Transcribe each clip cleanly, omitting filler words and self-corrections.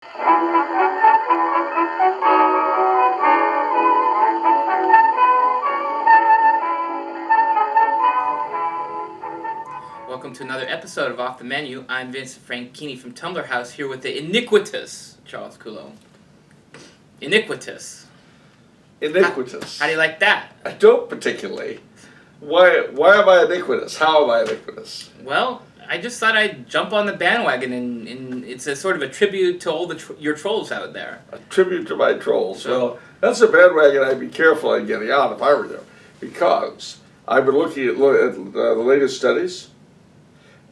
Welcome to another episode of Off the Menu. I'm Vincent Franchini from Tumblr House, here with the iniquitous Charles Coulombe. Iniquitous. Iniquitous. How do you like that? I don't particularly. Why am I iniquitous? How am I iniquitous? Well, I just thought I'd jump on the bandwagon, and it's a sort of a tribute to all your trolls out there. A tribute to my trolls. So, well, that's a bandwagon I'd be careful on getting on if I were you, because I've been looking at the latest studies,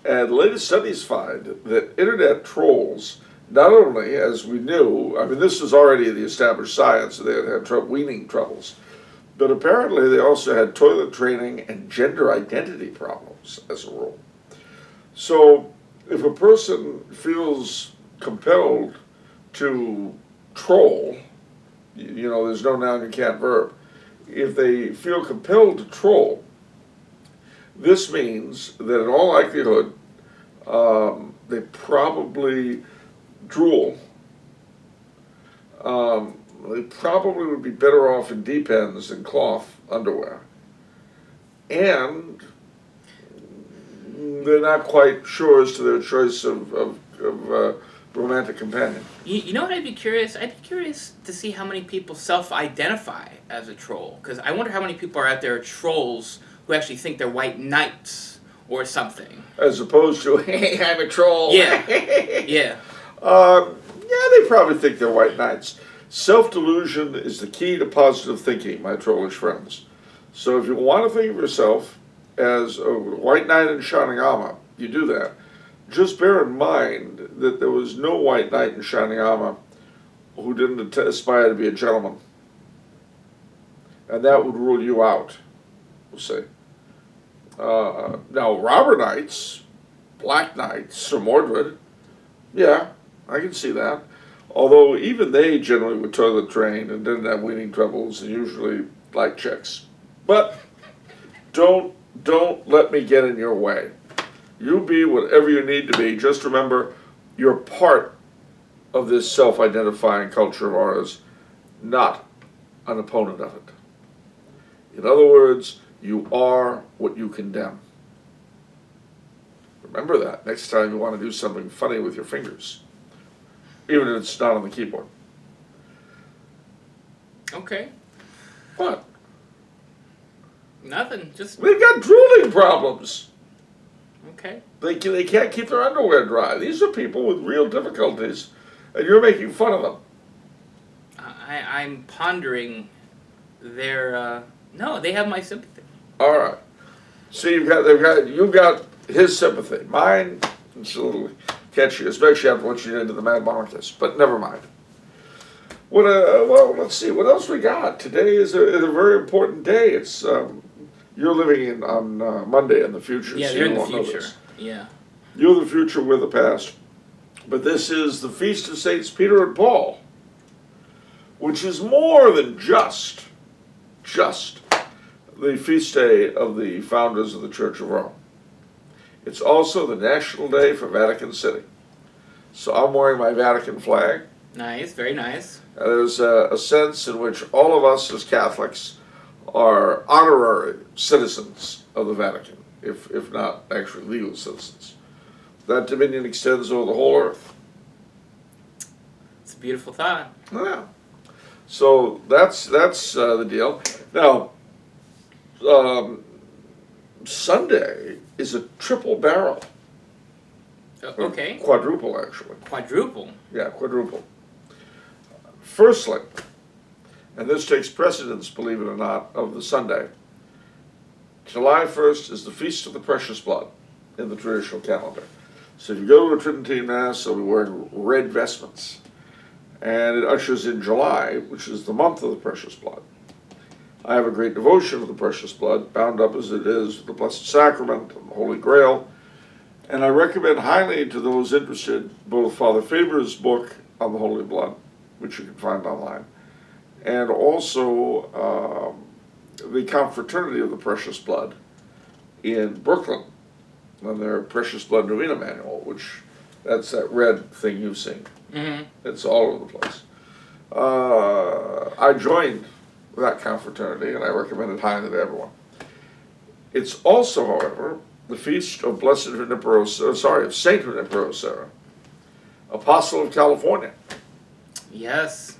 and the latest studies find that internet trolls, not only, as we knew, I mean, this was already the established science, they had weaning troubles, but apparently they also had toilet training and gender identity problems as a rule. So if a person feels compelled to troll, you know, there's no noun, you can't verb. If they feel compelled to troll, this means that in all likelihood, they probably drool. They probably would be better off in Depends than cloth underwear. And they're not quite sure as to their choice of romantic companion. you know what I'd be curious? I'd be curious to see how many people self-identify as a troll, because I wonder how many people are out there trolls who actually think they're white knights or something. As opposed to, hey, I'm a troll. Yeah, yeah. Yeah, they probably think they're white knights. Self-delusion is the key to positive thinking, my trollish friends. So if you want to think of yourself as a white knight in shining armor, you do that. Just bear in mind that there was no white knight in shining armor who didn't aspire to be a gentleman. And that would rule you out, we'll say. Now, robber knights, black knights, Sir Mordred, yeah, I can see that. Although even they generally were toilet trained and didn't have weaning troubles and usually liked chicks. But don't let me get in your way. You be whatever you need to be. Just remember, you're part of this self-identifying culture of ours, not an opponent of it. In other words, you are what you condemn. Remember that next time you want to do something funny with your fingers, even if it's not on the keyboard. Okay. What? Nothing. Just They've got drooling problems. okay. They can't keep their underwear dry. These are people with real difficulties, and you're making fun of them. I'm pondering their. No, they have my sympathy. All right. See, you've got his sympathy. Mine, it's a little catchy, especially after what you did to the Mad Monarchist. But never mind. Well, let's see. What else we got? Today is a very important day. It's you're living on Monday in the future. Yeah, so they're you in the won't know future. this. Yeah. You're the future, we're the past. But this is the Feast of Saints Peter and Paul, which is more than just the feast day of the founders of the Church of Rome. It's also the national day for Vatican City. So I'm wearing my Vatican flag. Nice, very nice. And there's a sense in which all of us as Catholics are honorary citizens of the Vatican, if not actually legal citizens. That dominion extends over the whole earth. It's a beautiful thought. Yeah. So that's the deal. Now, Sunday is a triple barrel. Okay. Quadruple, actually. Quadruple. Yeah, quadruple. Firstly, and this takes precedence, believe it or not, of the Sunday, July 1st is the Feast of the Precious Blood in the traditional calendar. So if you go to a Tridentine Mass, they'll be wearing red vestments. And it ushers in July, which is the month of the Precious Blood. I have a great devotion of the Precious Blood, bound up as it is with the Blessed Sacrament and the Holy Grail. And I recommend highly to those interested both Father Faber's book on the Holy Blood, which you can find online, and also the Confraternity of the Precious Blood in Brooklyn, and their Precious Blood Novena Manual, which That's that red thing you've seen. Mm-hmm. It's all over the place. I joined that confraternity, and I recommend it highly to everyone. It's also, however, the feast of of Saint Junipero Serra, Apostle of California. Yes.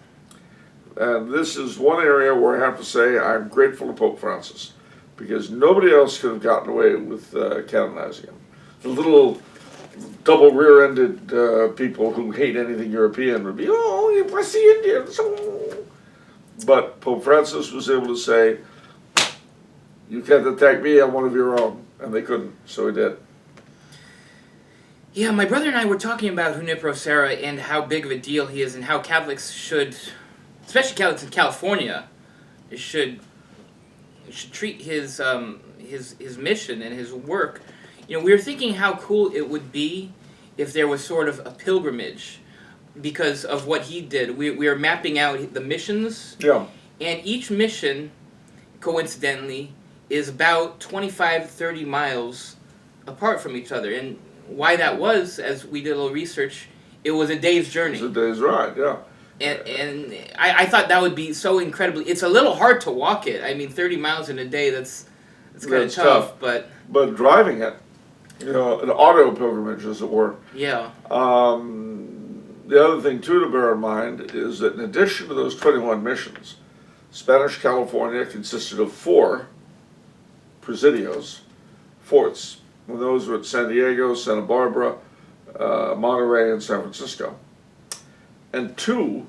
And this is one area where I have to say I'm grateful to Pope Francis, because nobody else could have gotten away with canonizing him. The little double rear-ended people who hate anything European would be, oh, you bless the Indians. Oh. But Pope Francis was able to say, you can't attack me, I'm one of your own. And they couldn't, so he did. Yeah, my brother and I were talking about Junipero Serra and how big of a deal he is and how Catholics should, especially Catholics in California, should treat his mission and his work. You know, we were thinking how cool it would be if there was sort of a pilgrimage because of what he did. We are mapping out the missions. Yeah. And each mission, coincidentally, is about 25 to 30 miles apart from each other. And why that was, as we did a little research, it was a day's journey. It's a day's ride, yeah. And I thought that would be so incredibly... It's a little hard to walk it. I mean, 30 miles in a day, that's kind of tough, but... But driving it, you know, an auto pilgrimage, as it were. Yeah. The other thing, too, to bear in mind is that in addition to those 21 missions, Spanish California consisted of 4 presidios, forts. And those were at San Diego, Santa Barbara, Monterey, and San Francisco. And 2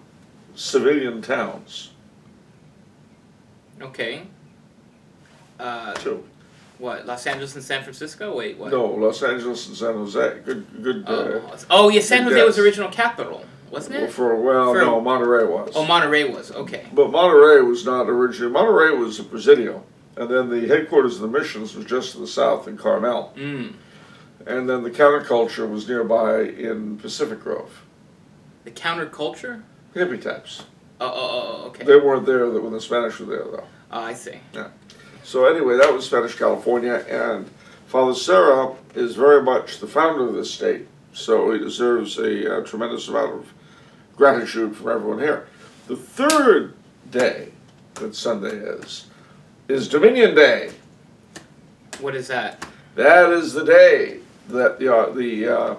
civilian towns. Okay. 2. What, Los Angeles and San Francisco? Wait, what? No, Los Angeles and San Jose. Good. Yeah, San Jose was the original capital, wasn't it? No, Monterey was. Oh, Monterey was, okay. But Monterey was not originally. Monterey was a presidio. And then the headquarters of the missions was just to the south in Carmel. Mm. And then the counterculture was nearby in Pacific Grove. The counterculture? Hippie types. Oh, okay. They weren't there when the Spanish were there, though. Oh, I see. Yeah. So anyway, that was Spanish California, and Father Serra is very much the founder of this state, so he deserves a tremendous amount of gratitude from everyone here. The third day that Sunday is Dominion Day. What is that? That is the day that the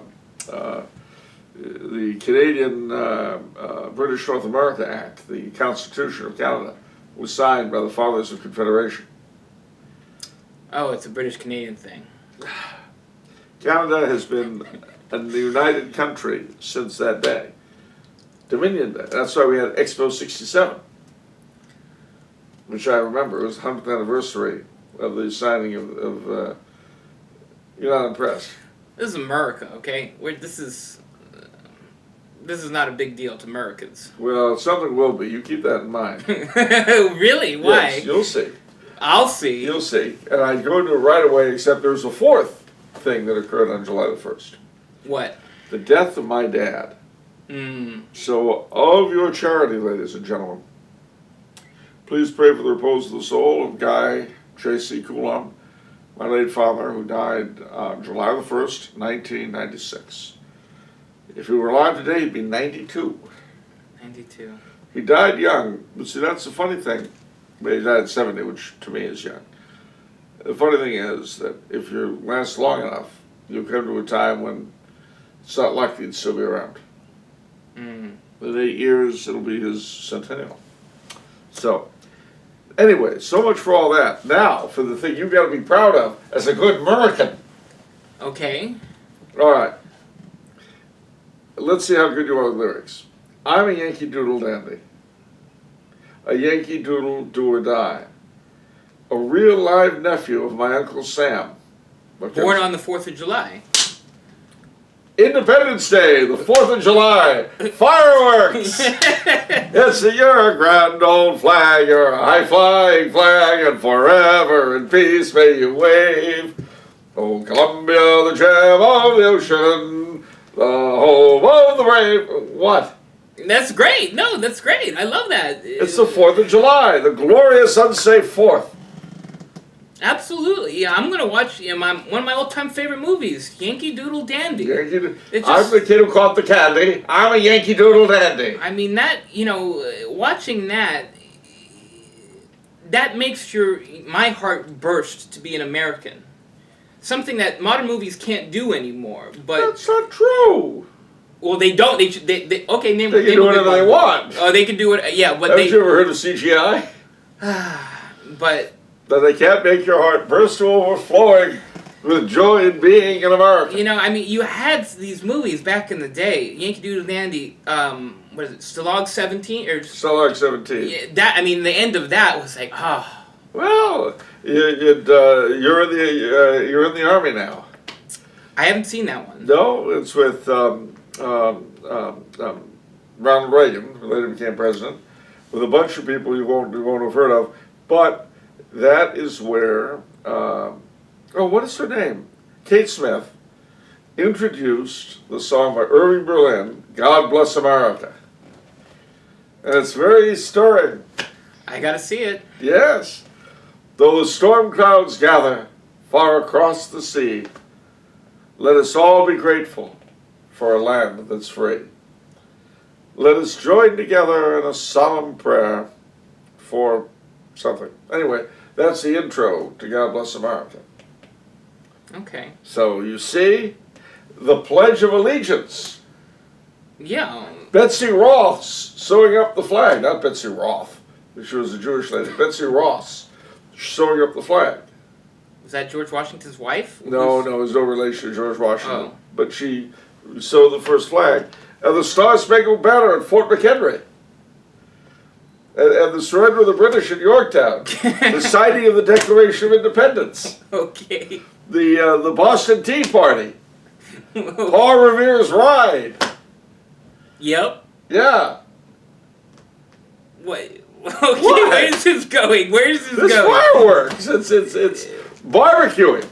Canadian British North America Act, the Constitution of Canada, was signed by the Fathers of Confederation. Oh, it's a British-Canadian thing. Canada has been a united country since that day. Dominion Day. That's why we had Expo 67, which I remember. It was the 100th anniversary of the signing of you're not impressed. This is America, okay? This is not a big deal to Americans. Well, something will be. You keep that in mind. Really? Why? Yes, you'll see. I'll see. You'll see. And I go into it right away, except there's a fourth thing that occurred on July the 1st. What? The death of my dad. So, of your charity, ladies and gentlemen, please pray for the repose of the soul of Guy J.C. Coulombe, my late father, who died on July the 1st, 1996. If he were alive today, he'd be 92. 92. He died young, but see, that's the funny thing. But he died at 70, which to me is young. The funny thing is that if you last long enough, you'll come to a time when it's not likely to still be around. In 8 years, it'll be his centennial. So, anyway, so much for all that. Now, for the thing you've got to be proud of as a good American. Okay. All right. Let's see how good you are with lyrics. I'm a Yankee Doodle dandy. A Yankee Doodle do or die. A real live nephew of my Uncle Sam. Born on the 4th of July. Independence Day, the 4th of July. Fireworks! Yes, you're a grand old flag, you're a high-flying flag, and forever in peace may you wave. Oh, Columbia, the gem of the ocean, the home of the brave. What? That's great. No, that's great. I love that. It's the 4th of July, the glorious Unsafe 4th. Absolutely, yeah. I'm gonna watch one of my all-time favorite movies, Yankee Doodle Dandy. I'm the kid who caught the candy. I'm a Yankee Doodle Dandy. I mean that watching that makes my heart burst to be an American. Something that modern movies can't do anymore. But that's not true. Well, they don't. They okay. Name. They can do whatever they want. Oh, they can do it. Yeah, but haven't you ever heard of CGI? But that they can't make your heart burst to overflowing with joy in being an American. I mean, you had these movies back in the day, Yankee Doodle Dandy. What is it, Stalag 17 or Stalag 17? Yeah, that the end of that was like, oh. Well, you're in the army now. I haven't seen that one. No, it's with Ronald Reagan, who later became president, with a bunch of people you won't have heard of. But that is where what is her name? Kate Smith introduced the song by Irving Berlin, "God Bless America," and it's very stirring. I gotta see it. Yes. Though the storm clouds gather far across the sea, let us all be grateful for a land that's free. Let us join together in a solemn prayer for something. Anyway, that's the intro to God Bless America. Okay. So you see, the Pledge of Allegiance. Yeah. Betsy Ross sewing up the flag. Not Betsy Roth. She was a Jewish lady. Betsy Ross sewing up the flag. Was that George Washington's wife? No, there's no relation to George Washington. Oh. But she sewed the first flag. And the Star Spangled Banner at Fort McHenry. And the surrender of the British at Yorktown. The signing of the Declaration of Independence. Okay. The Boston Tea Party. Paul Revere's Ride. Yep. Yeah. What? Okay, where is this going? Where is this going? Fireworks. It's barbecuing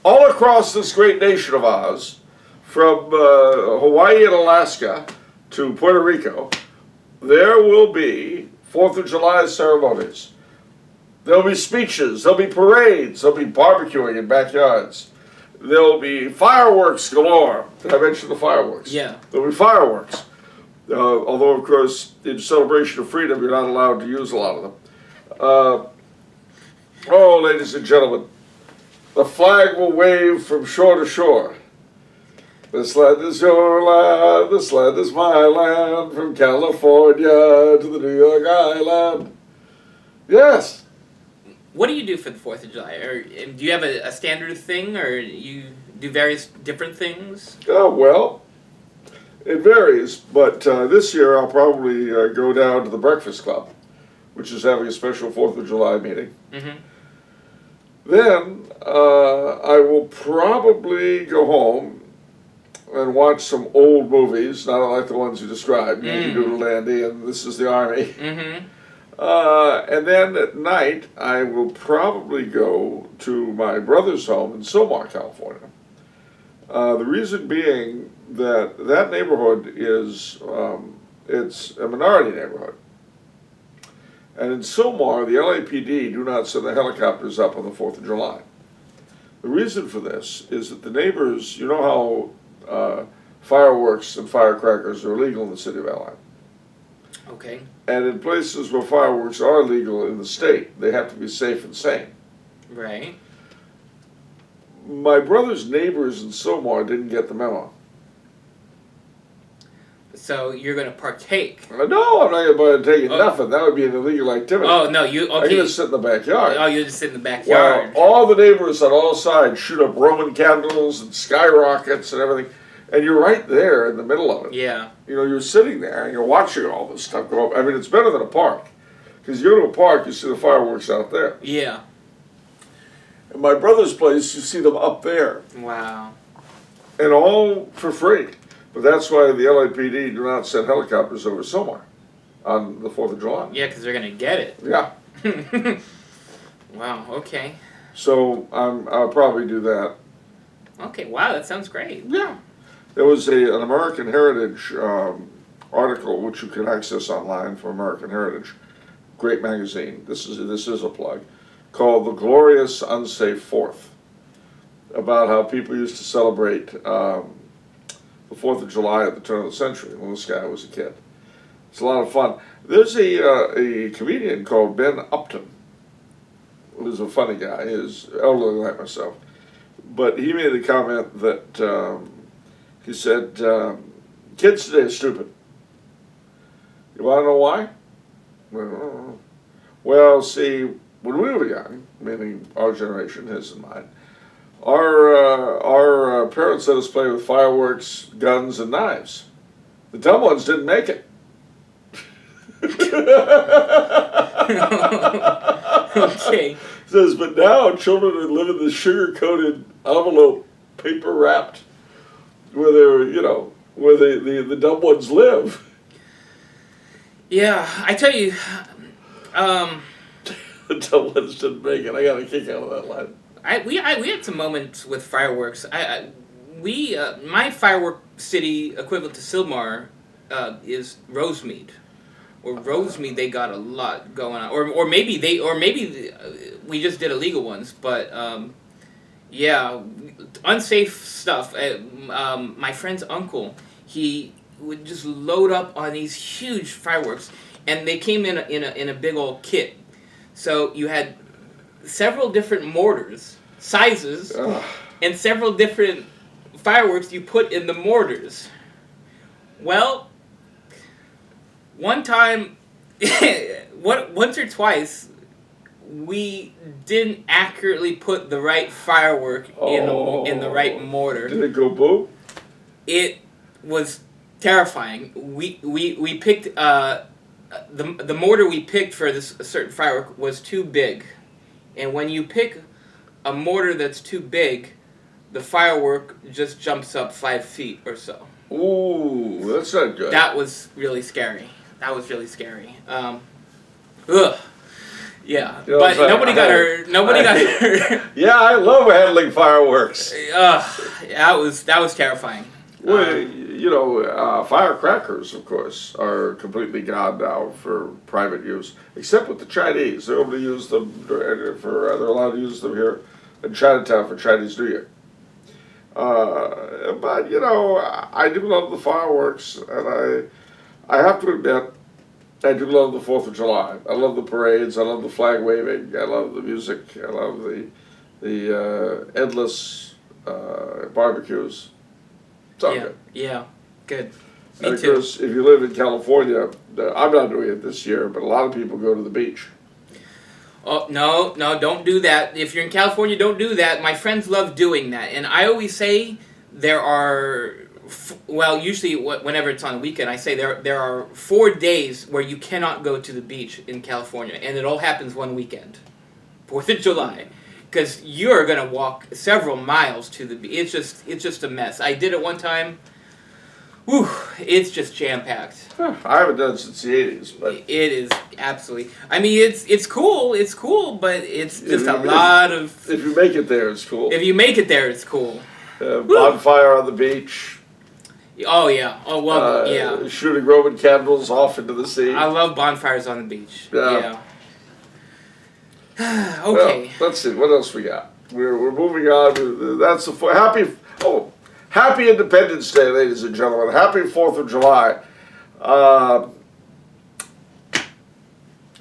all across this great nation of ours, from Hawaii and Alaska to Puerto Rico. There will be 4th of July ceremonies. There'll be speeches. There'll be parades. There'll be barbecuing in backyards. There'll be fireworks galore. Did I mention the fireworks? Yeah. There'll be fireworks. Although, of course, in celebration of freedom, you're not allowed to use a lot of them. Ladies and gentlemen, the flag will wave from shore to shore. This land is your land, this land is my land, from California to the New York Island. Yes. What do you do for the 4th of July? Or do you have a standard thing, or you do various different things? Oh, well, it varies, but this year I'll probably go down to the Breakfast Club, which is having a special 4th of July meeting. Mm-hmm. Then I will probably go home and watch some old movies, not unlike the ones you described, Yankee Doodle Dandy and This Is the Army. Mm-hmm. And then at night, I will probably go to my brother's home in Silmar, California. The reason being that neighborhood is, it's a minority neighborhood. And in Silmar, the LAPD do not send the helicopters up on the 4th of July. The reason for this is that the neighbors, you know how fireworks and firecrackers are illegal in the city of LA. Okay. And in places where fireworks are legal in the state, they have to be safe and sane. Right. My brother's neighbors in Silmar didn't get the memo. So you're going to partake? No, I'm not going to take nothing. That would be an illegal activity. Oh, no, you... Okay. I'm going to sit in the backyard. Oh, you just sit in the backyard. Well, all the neighbors on all sides shoot up Roman candles and skyrockets and everything. And you're right there in the middle of it. Yeah. You know, you're sitting there and you're watching all this stuff go up. I mean, it's better than a park. Because you go to a park, you see the fireworks out there. Yeah. In my brother's place, you see them up there. Wow. And all for free. But that's why the LAPD do not send helicopters over Silmar on the 4th of July. Yeah, because they're going to get it. Yeah. Wow, okay. So I'll probably do that. Okay, wow, that sounds great. Yeah. There was an American Heritage article, which you can access online from American Heritage. Great magazine. This is a plug. called The Glorious Unsafe Fourth, about how people used to celebrate the 4th of July at the turn of the century when this guy was a kid. It's a lot of fun. There's a comedian called Ben Upton, who's a funny guy. He's elderly like myself. But he made the comment that he said, kids today are stupid. You want to know why? Well, see, when we were young, meaning our generation, his and mine, our parents let us play with fireworks, guns, and knives. The dumb ones didn't make it. Okay. Says, but now children are living the sugar-coated envelope, paper-wrapped, where they're, where the dumb ones live. Yeah, I tell you, The dumb ones didn't make it. I got a kick out of that line. we had some moments with fireworks. My firework city equivalent to Sylmar is Rosemead. Or Rosemead, they got a lot going on, or maybe we just did illegal ones, but yeah, unsafe stuff. My friend's uncle, he would just load up on these huge fireworks, and they came in a big old kit. So you had several different mortars, sizes, and several different fireworks you put in the mortars. Well, one time, once or twice, we didn't accurately put the right firework in the right mortar. Did it go boom? It was terrifying. We picked the mortar we picked for this certain firework was too big, and when you pick a mortar that's too big, the firework just jumps up 5 feet or so. Ooh, that's not good. That was really scary. Ugh. Yeah, but nobody got hurt. Nobody got hurt. Yeah, I love handling fireworks. That was terrifying. Well, firecrackers, of course, are completely gone now for private use, except with the Chinese. They're able to use them they're allowed to use them here in Chinatown for Chinese New Year. But I do love the fireworks, and I have to admit, I do love the 4th of July. I love the parades. I love the flag waving. I love the music. I love the endless barbecues. It's all good. Yeah, good. Me and of too. course, if you live in California, I'm not doing it this year, but a lot of people go to the beach. Oh, no, don't do that. If you're in California, don't do that. My friends love doing that. And I always say there are, usually whenever it's on a weekend, I say there are 4 days where you cannot go to the beach in California. And it all happens one weekend. 4th of July. Because you're going to walk several miles to the beach. It's just a mess. I did it one time. Whew, it's just jam-packed. I haven't done it since the 80s, but... It is, absolutely. I mean, it's cool, but it's just a lot of... If you make it there, it's cool. If you make it there, it's cool. Bonfire on the beach. Oh, yeah. Oh, well, yeah. Shooting Roman candles off into the sea. I love bonfires on the beach. Yeah. Okay. Well, let's see, what else we got? We're moving on. That's the... Happy Independence Day, ladies and gentlemen. Happy 4th of July.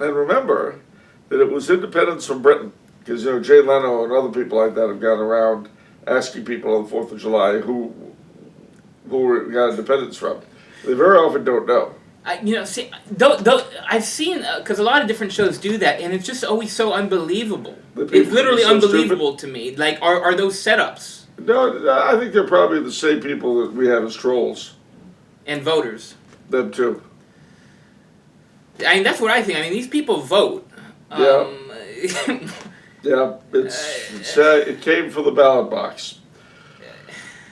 And remember that it was independence from Britain. Because, Jay Leno and other people like that have gone around asking people on the 4th of July who we got independence from. They very often don't know. I've seen, because a lot of different shows do that, and it's just always so unbelievable. It's literally so unbelievable to me. Like, are those setups? No, I think they're probably the same people that we have as trolls. And voters. Them too. I mean, that's what I think. I mean, these people vote. Yeah. Yeah, it came from the ballot box.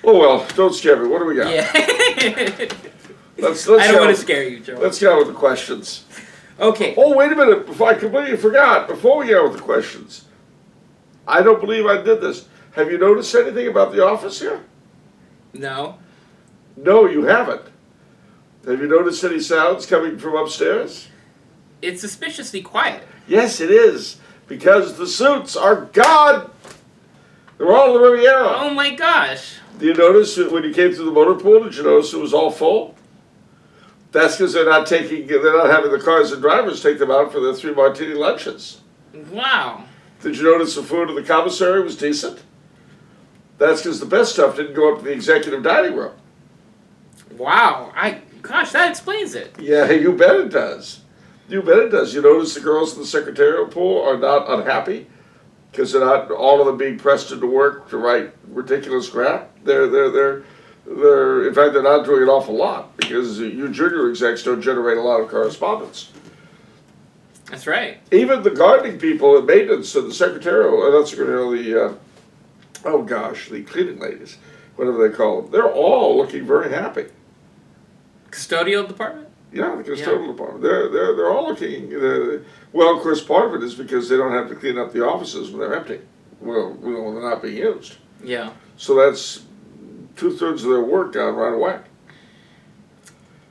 Oh well, don't scare me. What do we got? Yeah. Let's I don't want to scare you, Joe. Let's get on with the questions. Okay. Oh, wait a minute. I completely forgot. Before we get on with the questions, I don't believe I did this. Have you noticed anything about the office here? No. No, you haven't. Have you noticed any sounds coming from upstairs? It's suspiciously quiet. Yes, it is. because the suits are gone. They're all in the Riviera. Oh my gosh. Do you notice that when you came through the motor pool, did you notice it was all full? That's because they're not having the cars and drivers take them out for their 3 martini lunches. Wow. Did you notice the food in the commissary was decent? That's because the best stuff didn't go up to the executive dining room. Wow. Gosh, that explains it. Yeah, you bet it does. You bet it does. You notice the girls in the secretarial pool are not unhappy because they're not all of them being pressed into work to write ridiculous crap. They're in fact, they're not doing an awful lot because you junior execs don't generate a lot of correspondence. That's right. Even the gardening people and maintenance and the secretarial, not secretarial, the cleaning ladies, whatever they call them, they're all looking very happy. Custodial department? Yeah, the custodial department. They're all looking. Well, of course, part of it is because they don't have to clean up the offices when they're empty. Well, when they're not being used. Yeah. So that's 2/3 of their work done right away.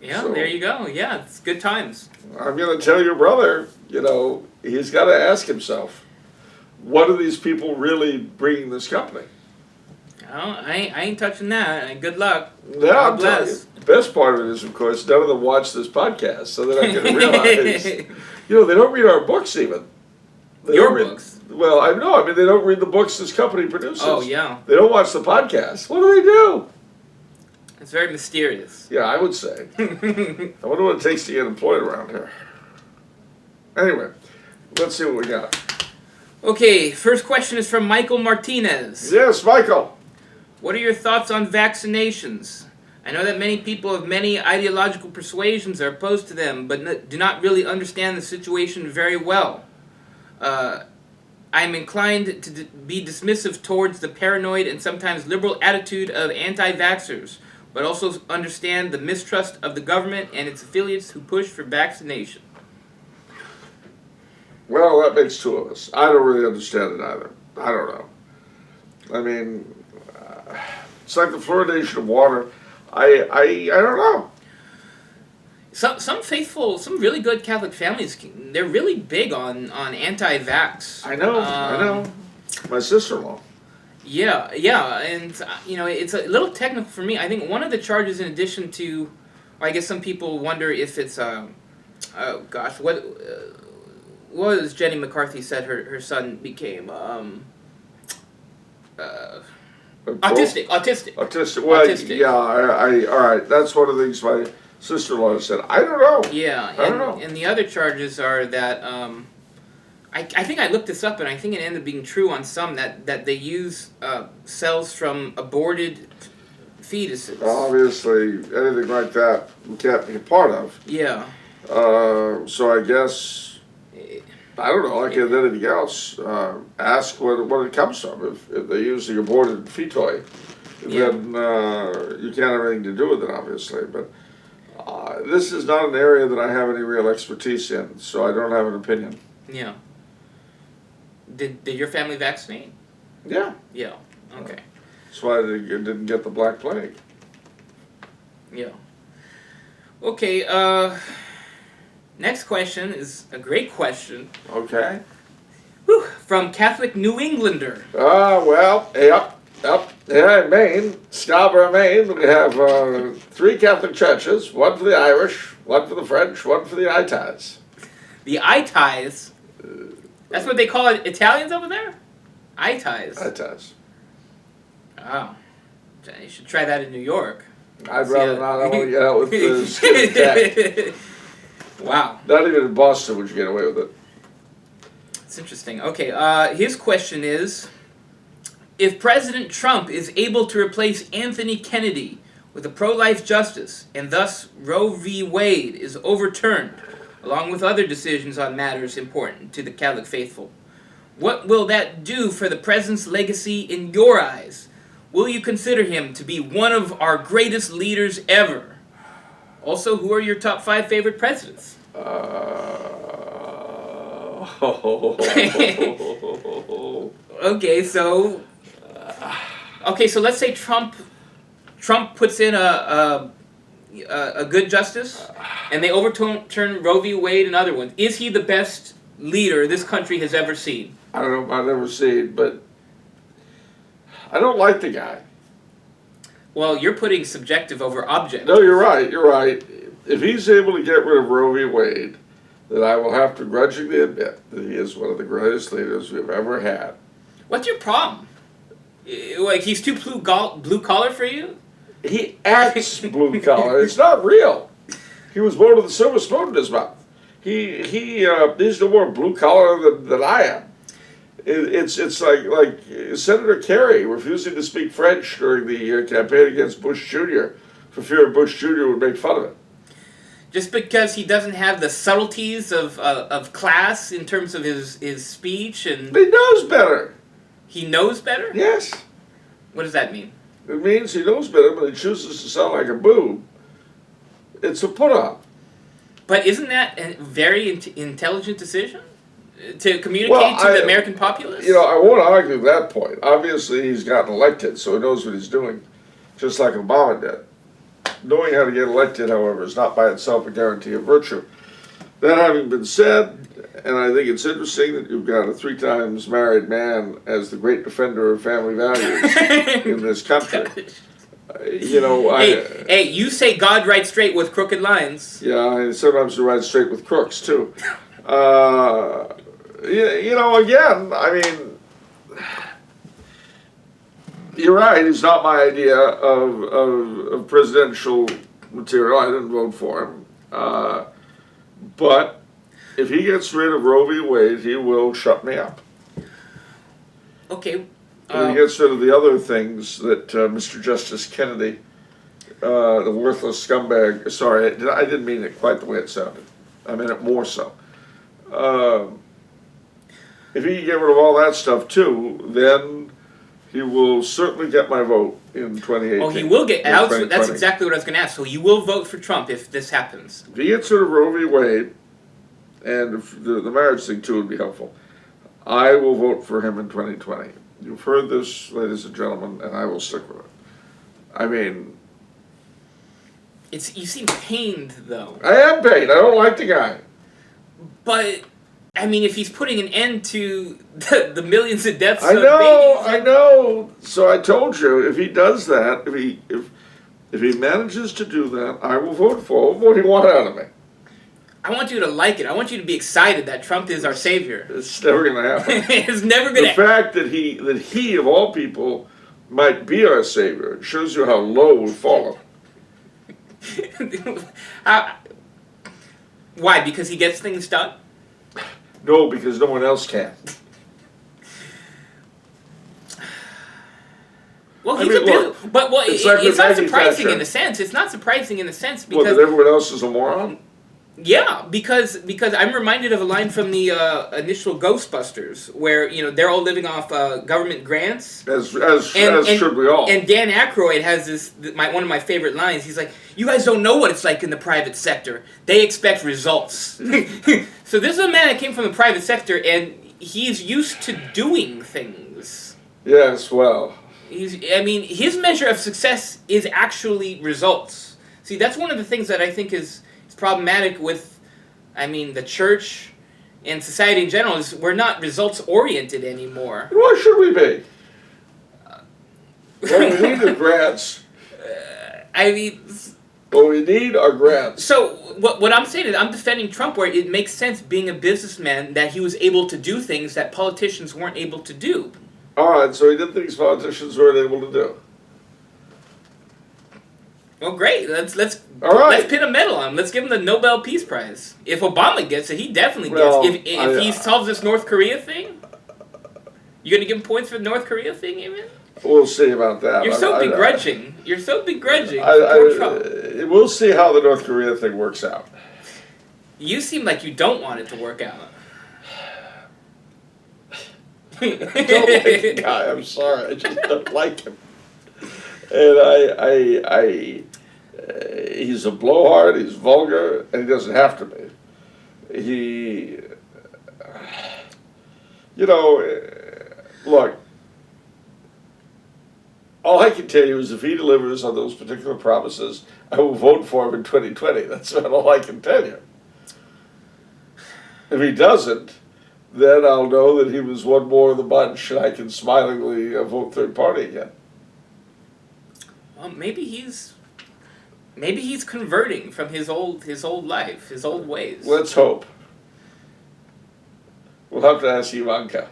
Yeah, So, there you go. Yeah, it's good times. I'm going to tell your brother, he's got to ask himself, what are these people really bringing this company? Oh, I ain't touching that. Good luck. Yeah, God bless. The best part of it is, of course, none of them watch this podcast, so they're not going to realize. They don't read our books even. Your books? Well, I know. I mean, they don't read the books this company produces. Oh, yeah. They don't watch the podcast. What do they do? It's very mysterious. Yeah, I would say. I wonder what it takes to get employed around here. Anyway, let's see what we got. Okay, first question is from Michael Martinez. Yes, Michael. What are your thoughts on vaccinations? I know that many people of many ideological persuasions are opposed to them, but do not really understand the situation very well. I am inclined to be dismissive towards the paranoid and sometimes liberal attitude of anti-vaxxers, but also understand the mistrust of the government and its affiliates who push for vaccination. Well, that makes 2 of us. I don't really understand it either. I don't know. I mean, it's like the fluoridation of water. I don't know. Some really good Catholic families, they're really big on anti-vax. I know. My sister-in-law. Yeah, and it's a little technical for me. I think one of the charges, in addition to, I guess some people wonder if it's what was Jenny McCarthy said her son became autistic. Well, Autistic. yeah. All right. That's one of the things my sister-in-law said. I don't know. Yeah, I don't know. And the other charges are that I think I looked this up, and I think it ended up being true on some that they use cells from aborted fetuses. Obviously, anything like that we can't be a part of. Yeah. So I guess I don't know. Like anything else, ask what it comes from. If they use the aborted fetoi, then you can't have anything to do with it, obviously. But this is not an area that I have any real expertise in, so I don't have an opinion. Yeah. Did your family vaccinate? Yeah. Yeah. Okay. That's why they didn't get the Black Plague. Yeah. Okay. Next question is a great question. Okay. Whew, from Catholic New Englander. Well, yep. Yeah, in Maine, Scarborough, Maine, we have 3 Catholic churches, one for the Irish, one for the French, one for the Itais. The Itais? That's what they call it, Italians over there? Itais. Itais. Oh. You should try that in New York. I'd rather not. I want to get out with the skin intact. Wow. Not even in Boston would you get away with it. It's interesting. Okay, his question is, if President Trump is able to replace Anthony Kennedy with a pro-life justice, and thus Roe v. Wade is overturned, along with other decisions on matters important to the Catholic faithful, what will that do for the president's legacy in your eyes? Will you consider him to be one of our greatest leaders ever? Also, who are your top 5 favorite presidents? Okay, so let's say Trump puts in a good justice, and they overturn Roe v. Wade and other ones. Is he the best leader this country has ever seen. I don't know if I've ever seen, but I don't like the guy. Well, you're putting subjective over objective. No, you're right. You're right. If he's able to get rid of Roe v. Wade, then I will have to grudgingly admit that he is one of the greatest leaders we've ever had. What's your problem? Like, he's too blue collar for you? He acts blue collar. It's not real. He was born with a silver spoon in his mouth. He's no more blue collar than I am. It's like Senator Kerry refusing to speak French during the campaign against Bush Jr. for fear Bush Jr. would make fun of it. Just because he doesn't have the subtleties of class in terms of his speech and... He knows better. He knows better? Yes. What does that mean? It means he knows better, but he chooses to sound like a boob. It's a put-on. But isn't that a very intelligent decision? To communicate to the American populace? I won't argue that point. Obviously, he's gotten elected, so he knows what he's doing, just like Obama did. Knowing how to get elected, however, is not by itself a guarantee of virtue. That having been said, and I think it's interesting that you've got a 3 times married man as the great defender of family values in this country. Hey, you say God writes straight with crooked lines. Yeah, and sometimes he writes straight with crooks, too. Again, I mean, you're right, he's not my idea of presidential material. I didn't vote for him. But if he gets rid of Roe v. Wade, he will shut me up. Okay. If he gets rid of the other things that Mr. Justice Kennedy, the worthless scumbag, sorry, I didn't mean it quite the way it sounded. I meant it more so. If he can get rid of all that stuff too, then he will certainly get my vote in 2018. Oh, he will get. That's exactly what I was going to ask. So you will vote for Trump if this happens. If he gets rid of Roe v. Wade, and if the marriage thing too would be helpful, I will vote for him in 2020. You've heard this, ladies and gentlemen, and I will stick with it. I mean... You seem pained, though. I am pained. I don't like the guy. But... I mean, if he's putting an end to the millions of deaths of babies... I know. So I told you, if he does that, if he manages to do that, I will vote for him. What do you want out of me? I want you to like it. I want you to be excited that Trump is our savior. It's never going to happen. It's never going to happen. The fact that he, of all people, might be our savior shows you how low we've fallen. Why? Because he gets things done? No, because no one else can. Well, it's not surprising in a sense. It's not surprising in a sense because... Well, that everyone else is a moron? Yeah, because I'm reminded of a line from the initial Ghostbusters where they're all living off government grants. As should we all. And Dan Aykroyd has one of my favorite lines. He's like, "You guys don't know what it's like in the private sector. They expect results." So this is a man that came from the private sector, and he's used to doing things. Yes, well. His measure of success is actually results. See, that's one of the things that I think is problematic with, the church and society in general, is we're not results-oriented anymore. Why should we be? What we need are grants. What we need are grants. So, what I'm saying is I'm defending Trump where it makes sense being a businessman that he was able to do things that politicians weren't able to do. Alright, so he did things politicians weren't able to do. Well, great. Let's right. pin a medal on him. Let's give him the Nobel Peace Prize. If Obama gets it, he definitely gets it. If he solves this North Korea thing, you gonna give him points for the North Korea thing, even? We'll see about that. You're so begrudging. You're so begrudging. We'll see how the North Korea thing works out. You seem like you don't want it to work out. I don't like the guy. I'm sorry. I just don't like him. And he's a blowhard, he's vulgar, and he doesn't have to be. Look, all I can tell you is if he delivers on those particular promises, I will vote for him in 2020. That's about all I can tell you. If he doesn't, then I'll know that he was one more of the bunch, and I can smilingly vote third party again. Well, maybe he's converting from his old life, his old ways. Let's hope. We'll have to ask Ivanka.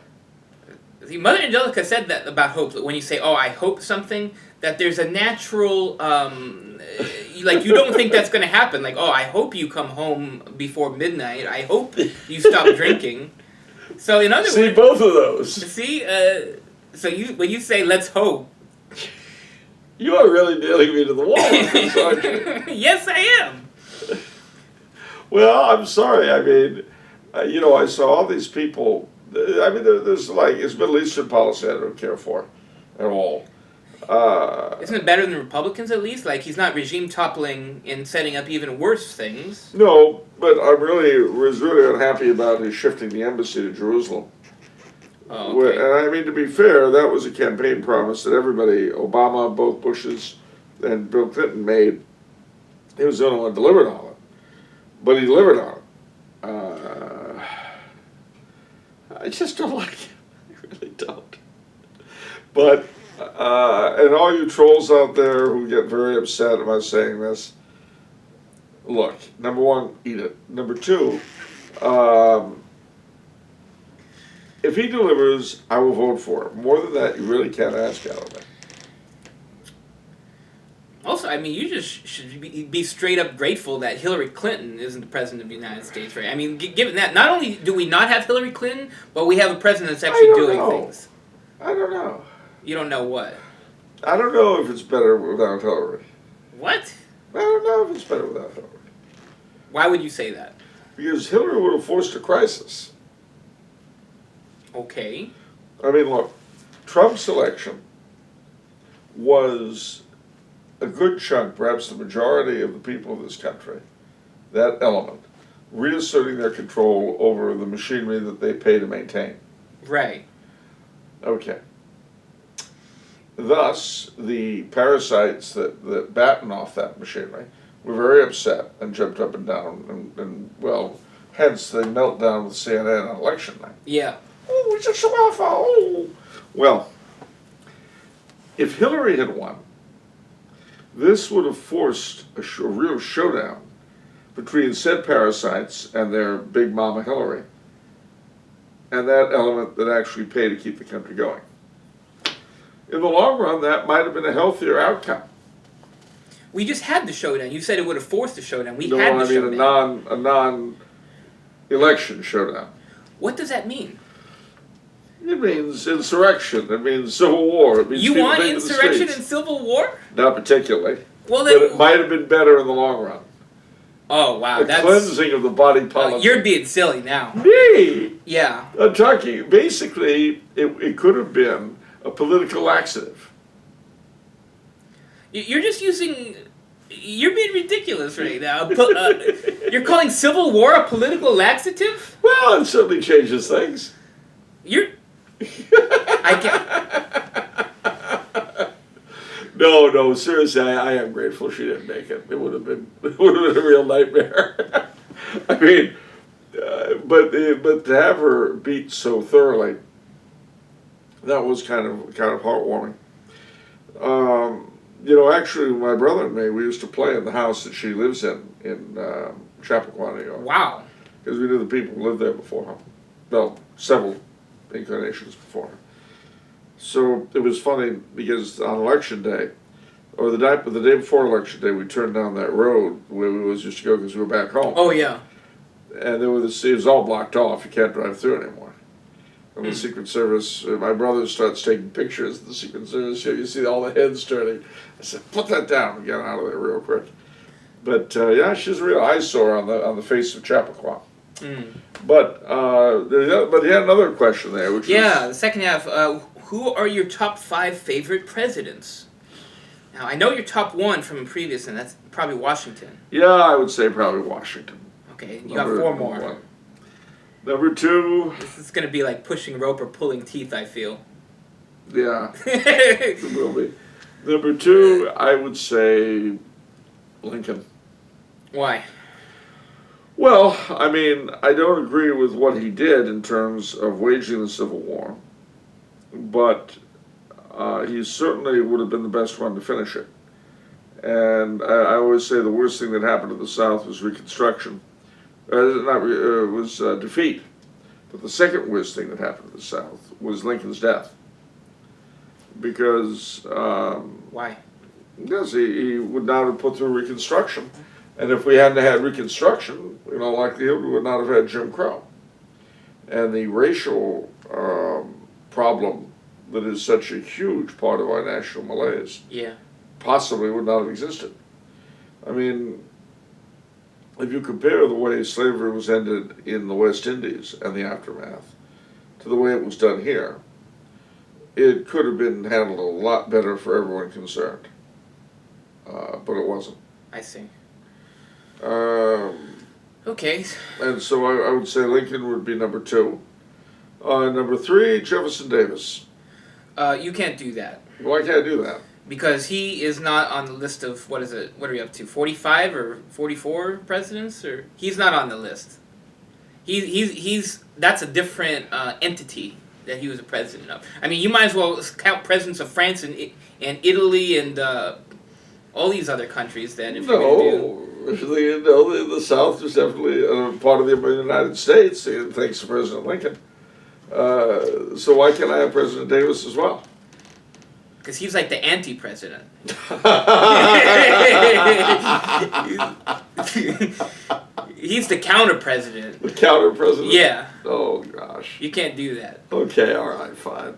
See, Mother Angelica said that about hope. That when you say, "Oh, I hope something," that there's a natural, like you don't think that's going to happen. Like, "Oh, I hope you come home before midnight. I hope you stop drinking." So in other words, Both of those. See, so when you say "let's hope," you are really nailing me to the wall with this, aren't you? Yes, I am. Well, I'm sorry. I mean, I saw all these people. I mean, there's like it's Middle Eastern policy I don't care for at all. Isn't it better than Republicans at least? Like he's not regime toppling and setting up even worse things. No, but I was really unhappy about his shifting the embassy to Jerusalem. Oh, okay. And I mean, to be fair, that was a campaign promise that everybody, Obama, both Bushes, and Bill Clinton made. He was the only one who delivered on it. But he delivered on it. I just don't like it. I really don't. But, and all you trolls out there who get very upset about saying this, look, number one, eat it. Number two, if he delivers, I will vote for him. More than that, you really can't ask out of me. Also, I mean, you just should be straight up grateful that Hillary Clinton isn't the president of the United States, right? I mean, given that, not only do we not have Hillary Clinton, but we have a president that's actually doing things. I don't know. You don't know what? I don't know if it's better without Hillary. What? I don't know if it's better without Hillary. Why would you say that? Because Hillary would have forced a crisis. Okay. I mean, look, Trump's election was a good chunk, perhaps the majority of the people of this country, that element, reasserting their control over the machinery that they pay to maintain. Right. Okay. Thus, the parasites that batten off that machinery were very upset and jumped up and down, and well, hence the meltdown with CNN on election night. Yeah. Oh, it's so awful. Oh. Well, if Hillary had won, this would have forced a real showdown between said parasites and their big mama Hillary, and that element that actually pay to keep the country going. In the long run, that might have been a healthier outcome. We just had the showdown. You said it would have forced the showdown. We No, had the I mean showdown. a non-election showdown. What does that mean? It means insurrection. It means civil war. It means You people want taking the insurrection streets. and civil war? Not particularly. Well, But then. it might have been better in the long run. Oh wow, A that's cleansing of the body politic. you're being silly now. Me? Yeah. I'm talking, basically, it could have been a political laxative. You're just using. You're being ridiculous right now. You're calling civil war a political laxative? Well, it certainly changes things. You're. I can't. No, seriously, I am grateful she didn't make it. It would have been a real nightmare. I mean, but to have her beat so thoroughly, that was kind of heartwarming. Actually, my brother and me, we used to play in the house that she lives in Chappaqua, New York. Wow. Because we knew the people who lived there before her. Well, several incarnations before her. So it was funny because on election day, or the day before election day, we turned down that road where we always used to go because we were back home. Oh yeah. And it was all blocked off. You can't drive through anymore. And the Secret Service, my brother starts taking pictures of the Secret Service. You see all the heads turning. I said, "Put that down and get out of there real quick." But yeah, she's a real eyesore on the face of Chappaqua. Mm. But he had another question there, which was, The second half. Who are your top 5 favorite presidents? Now I know your top 1 from a previous, and that's probably Washington. Yeah, I would say probably Washington. Okay, you got 4 more. One. Number 2. This is gonna be like pushing rope or pulling teeth. I feel. Yeah, it will be. Number 2, I would say Lincoln. Why? Well, I mean, I don't agree with what he did in terms of waging the Civil War, but he certainly would have been the best one to finish it. And I always say the worst thing that happened to the South was Reconstruction. Was defeat. But the second worst thing that happened to the South was Lincoln's death. Because Why? yes, he would not have put through Reconstruction. And if we hadn't had Reconstruction, in all likelihood, we would not have had Jim Crow. And the racial problem that is such a huge part of our national malaise Yeah. possibly would not have existed. I mean, if you compare the way slavery was ended in the West Indies and the aftermath to the way it was done here, it could have been handled a lot better for everyone concerned. But it wasn't. I see. Um, Okay. and so I would say Lincoln would be number 2. Number 3, Jefferson Davis. You can't do that Why can't I do that? because he is not on the list of what is it? What are we up to? 45 or 44 presidents? Or he's not on the list. He's that's a different entity that he was a president of. I mean, you might as well count presidents of France and Italy and all these other countries. Then if you're gonna do. The South was definitely part of the United States, thanks to President Lincoln. So why can't I have President Davis as well? Because he's like the anti-president. He's the counter-president. The counter-president? Yeah. Oh, gosh. You can't do that. Okay, all right, fine.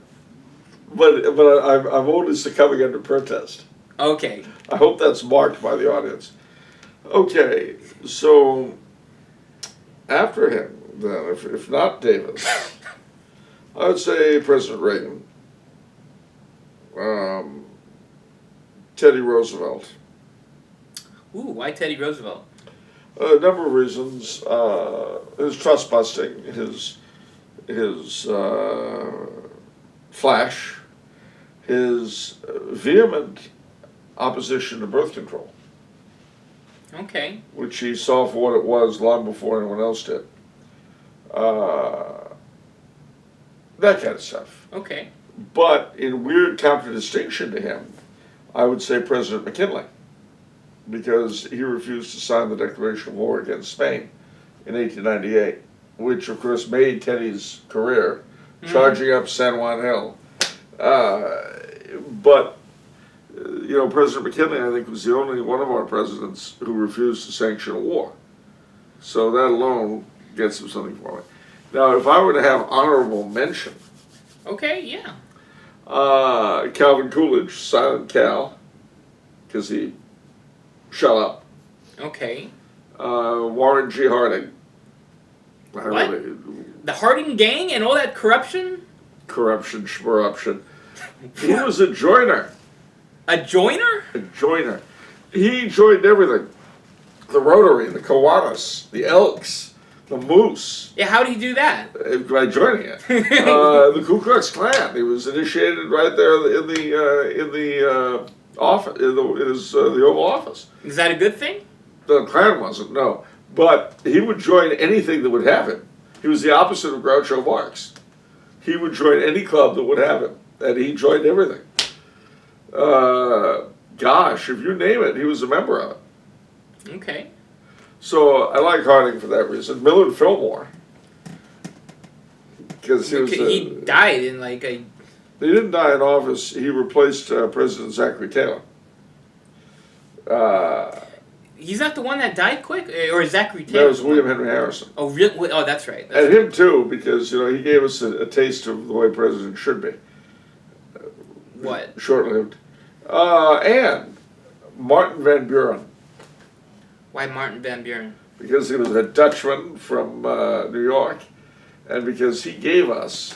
But I'm only succumbing under protest. Okay. I hope that's marked by the audience. Okay, so after him, then, if not Davis, I would say President Reagan, Teddy Roosevelt. Ooh, why Teddy Roosevelt? A number of reasons. His trust busting, his flash, his vehement opposition to birth control, Okay. which he saw for what it was long before anyone else did. That kind of stuff. Okay. But in weird contradistinction to him, I would say President McKinley, because he refused to sign the declaration of war against Spain in 1898, which of course made Teddy's career, charging up San Juan Hill. But President McKinley, I think, was the only one of our presidents who refused to sanction a war. So that alone gets him something for me. Now, if I were to have honorable mention, Okay, yeah. Calvin Coolidge, Silent Cal, because he shut up. Okay. Warren G. Harding. What? The Harding gang and all that corruption? Corruption, schmorruption. He was a joiner. A joiner? A joiner. He joined everything. The Rotary, the Kiwanis, the Elks, the Moose. Yeah, how do you do that? By joining it. The Ku Klux Klan. He was initiated right there in the office, in the Oval Office. Is that a good thing? The Klan wasn't, no. But he would join anything that would have him. He was the opposite of Groucho Marx. He would join any club that would have him. And he joined everything. Gosh, if you name it, he was a member of it. Okay. So I like Harding for that reason. Millard Fillmore. Because He died in like a... He didn't die in office. He replaced President Zachary Taylor. He's not the one that died quick? Or Zachary Taylor? That was William Henry Harrison. Oh, really? Oh, that's right. And him too, because he gave us a taste of the way presidents should be. What? Short-lived. And Martin Van Buren, Why Martin Van Buren? because he was a Dutchman from New York, and because he gave us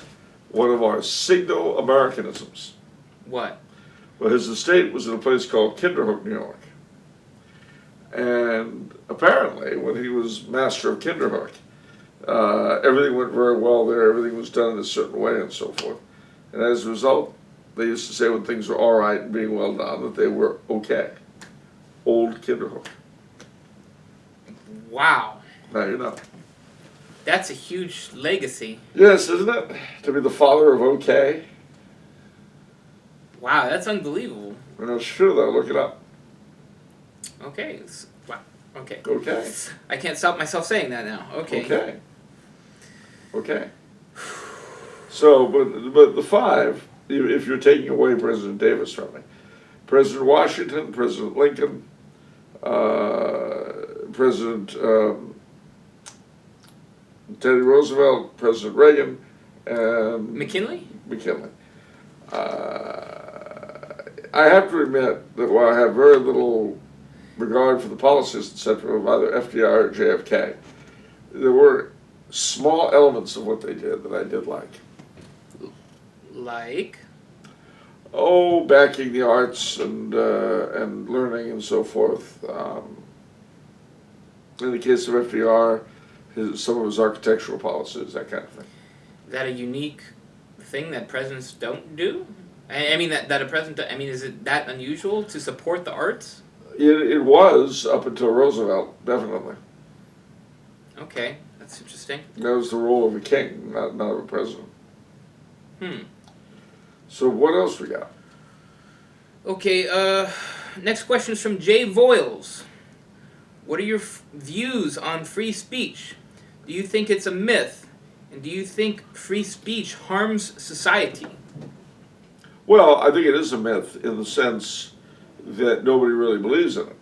one of our signal Americanisms. What? Well, his estate was in a place called Kinderhook, New York. And apparently, when he was master of Kinderhook, everything went very well there, everything was done in a certain way and so forth. And as a result, they used to say when things were all right and being well done, that they were okay. Old Kinderhook. Wow. Now you know. That's a huge legacy. Yes, isn't it? To be the father of OK. Wow, that's unbelievable. And it's true, though. Look it up. Okay. Wow. Okay. Okay. I can't stop myself saying that now. Okay. Okay. Okay. So, but the five, if you're taking away President Davis from me, President Washington, President Lincoln, President Teddy Roosevelt, President Reagan, and McKinley? McKinley. I have to admit that while I have very little regard for the policies, etc., of either FDR or JFK, there were small elements of what they did that I did like. Like? Oh, backing the arts and learning and so forth. In the case of FDR, some of his architectural policies, that kind of thing. Is that a unique thing that presidents don't do? I mean, that a president, I mean, is it that unusual to support the arts? It was up until Roosevelt, definitely. Okay, that's interesting. That was the role of a king, not of a president. So what else we got? Okay, next question is from Jay Voiles. What are your views on free speech? Do you think it's a myth? And do you think free speech harms society? Well, I think it is a myth in the sense that nobody really believes in it.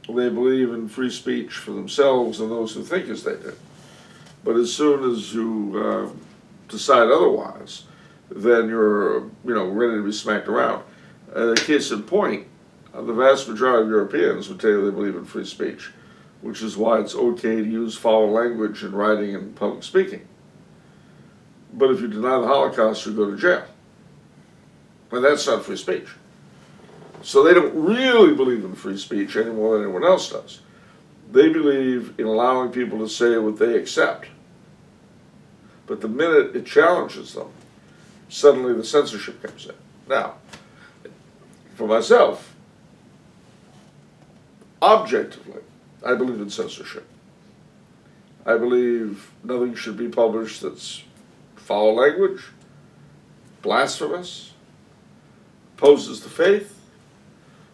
They believe in free speech for themselves and those who think as they do. But as soon as you decide otherwise, then you're ready to be smacked around. Case in point, the vast majority of Europeans would tell you they believe in free speech, which is why it's okay to use foul language in writing and public speaking. But if you deny the Holocaust, you go to jail. And that's not free speech. So they don't really believe in free speech any more than anyone else does. They believe in allowing people to say what they accept. But the minute it challenges them, suddenly the censorship comes in. Now, for myself, objectively, I believe in censorship. I believe nothing should be published that's foul language, blasphemous, opposes the faith,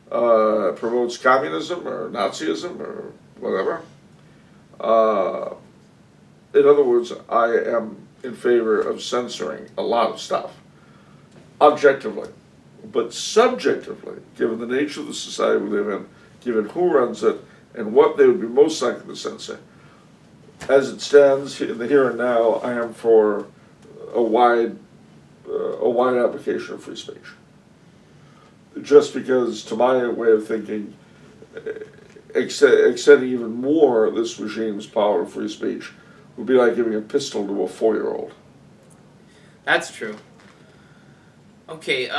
promotes communism or Nazism or whatever. In other words, I am in favor of censoring a lot of stuff, objectively. But subjectively, given the nature of the society we live in, given who runs it, and what they would be most likely to censor, as it stands in the here and now, I am for a wide application of free speech. Just because, to my way of thinking, extending even more this regime's power of free speech would be like giving a pistol to a 4-year-old. That's true. Okay,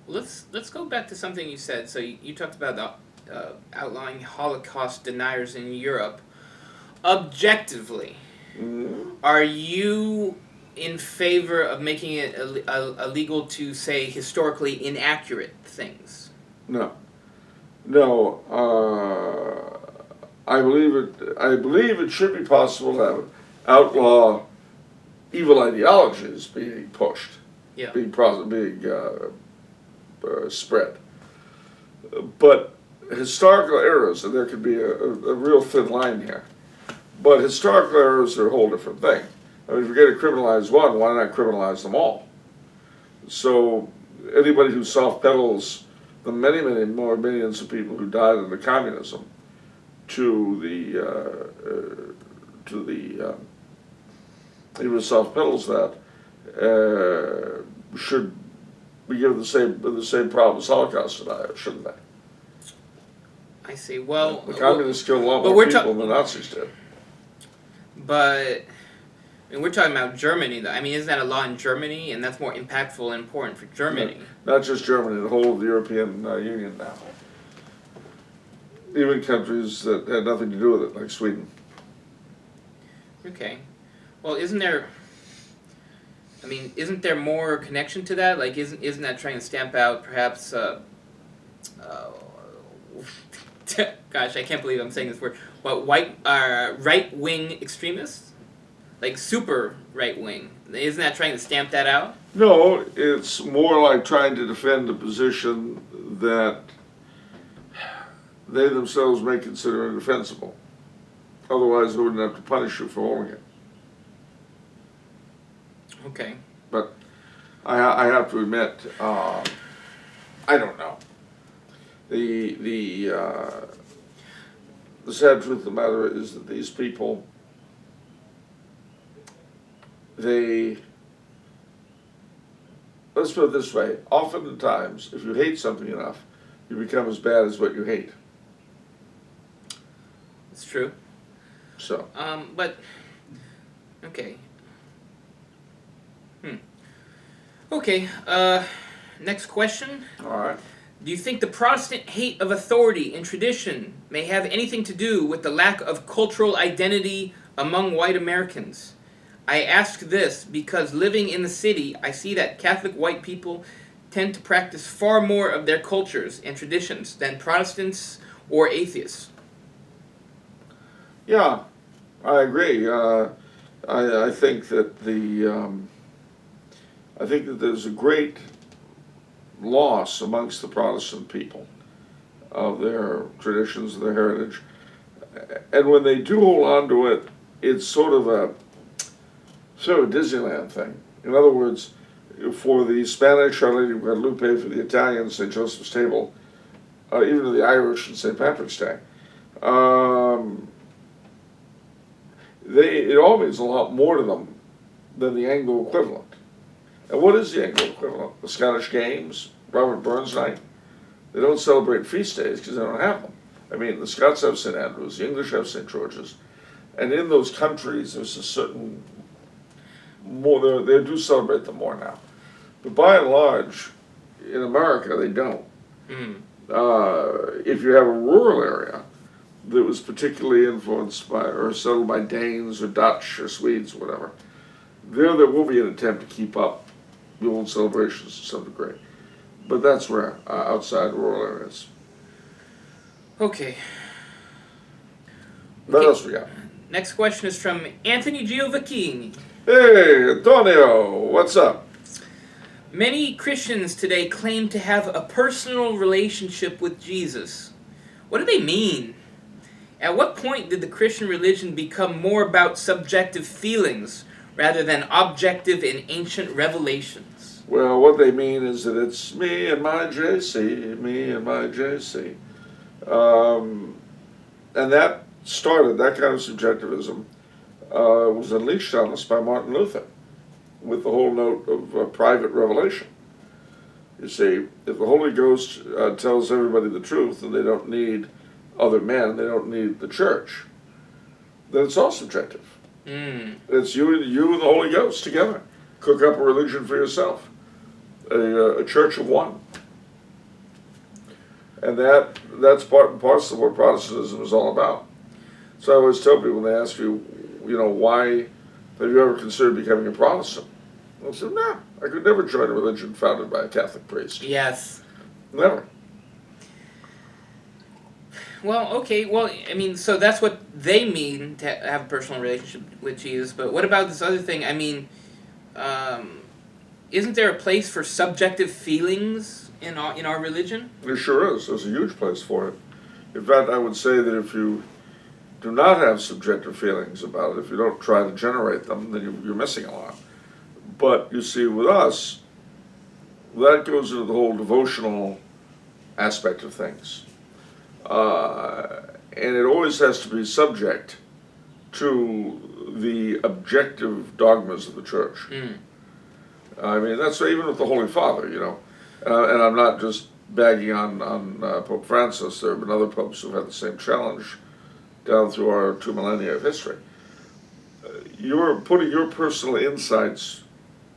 let's go back to something you said. So you talked about the outlawing Holocaust deniers in Europe. Objectively, are you in favor of making it illegal to say historically inaccurate things? No. I believe it should be possible to outlaw evil ideologies being pushed, being spread. But historical errors, and there could be a real thin line here. But historical errors are a whole different thing. I mean, if you're going to criminalize one, why not criminalize them all? So anybody who soft pedals the many more millions of people who died under communism even soft pedals that should be given the same problem as Holocaust deniers, shouldn't they? I see. Well, the communists killed a lot more people than the Nazis did. But I mean, we're talking about Germany, though. I mean, isn't that a law in Germany? And that's more impactful and important for Germany. Not just Germany, the whole of the European Union now. Even countries that had nothing to do with it, like Sweden. Okay. Well, isn't there more connection to that? Like, isn't that trying to stamp out perhaps Gosh, I can't believe I'm saying this word. What, right-wing extremists? Like super right-wing. Isn't that trying to stamp that out? No, it's more like trying to defend a position that they themselves may consider indefensible. Otherwise, they wouldn't have to punish you for holding it. Okay. But I have to admit, I don't know. The sad truth of the matter is that these people, let's put it this way, oftentimes, if you hate something enough, you become as bad as what you hate. It's true. So. But, okay. Okay, next question. All right. Do you think the Protestant hate of authority and tradition may have anything to do with the lack of cultural identity among white Americans? I ask this because living in the city, I see that Catholic white people tend to practice far more of their cultures and traditions than Protestants or atheists. Yeah, I agree. I think that I think that there's a great loss amongst the Protestant people of their traditions, their heritage, and when they do hold on to it, it's sort of a Disneyland thing. In other words, for the Spanish, Our Lady of Guadalupe; for the Italians, St. Joseph's Table; even to the Irish and St. Patrick's Day. It all means a lot more to them than the Anglo equivalent. And what is the Anglo equivalent? The Scottish Games, Robert Burns Night? They don't celebrate feast days because they don't have them. I mean, the Scots have St. Andrews, the English have St. George's, and in those countries there's a certain more, they do celebrate them more now. But by and large, in America, they don't. If you have a rural area that was particularly influenced by or settled by Danes or Dutch or Swedes or whatever, there will be an attempt to keep up the old celebrations to some degree. But that's rare, outside rural areas. Okay. What else we got? Next question is from Anthony Giovacchini. Hey, Antonio, what's up? Many Christians today claim to have a personal relationship with Jesus. What do they mean? At what point did the Christian religion become more about subjective feelings rather than objective and ancient revelations? Well, what they mean is that it's me and my JC, me and my JC. And that kind of subjectivism was unleashed on us by Martin Luther with the whole note of private revelation. You see, if the Holy Ghost tells everybody the truth and they don't need other men, they don't need the church, then it's all subjective. It's you and the Holy Ghost together. Cook up a religion for yourself, a church of one. And that's part and parcel of what Protestantism is all about. So I always tell people when they ask you, why have you ever considered becoming a Protestant? I said, no, I could never join a religion founded by a Catholic priest. Yes. Never. Well, okay, I mean, so that's what they mean to have a personal relationship with Jesus, but what about this other thing? I mean, isn't there a place for subjective feelings in our religion? There sure is. There's a huge place for it. In fact, I would say that if you do not have subjective feelings about it, if you don't try to generate them, then you're missing a lot. But you see, with us, that goes into the whole devotional aspect of things. And it always has to be subject to the objective dogmas of the church. I mean, that's even with the Holy Father, and I'm not just bagging on Pope Francis. There have been other popes who've had the same challenge down through our 2 millennia of history. You're putting your personal insights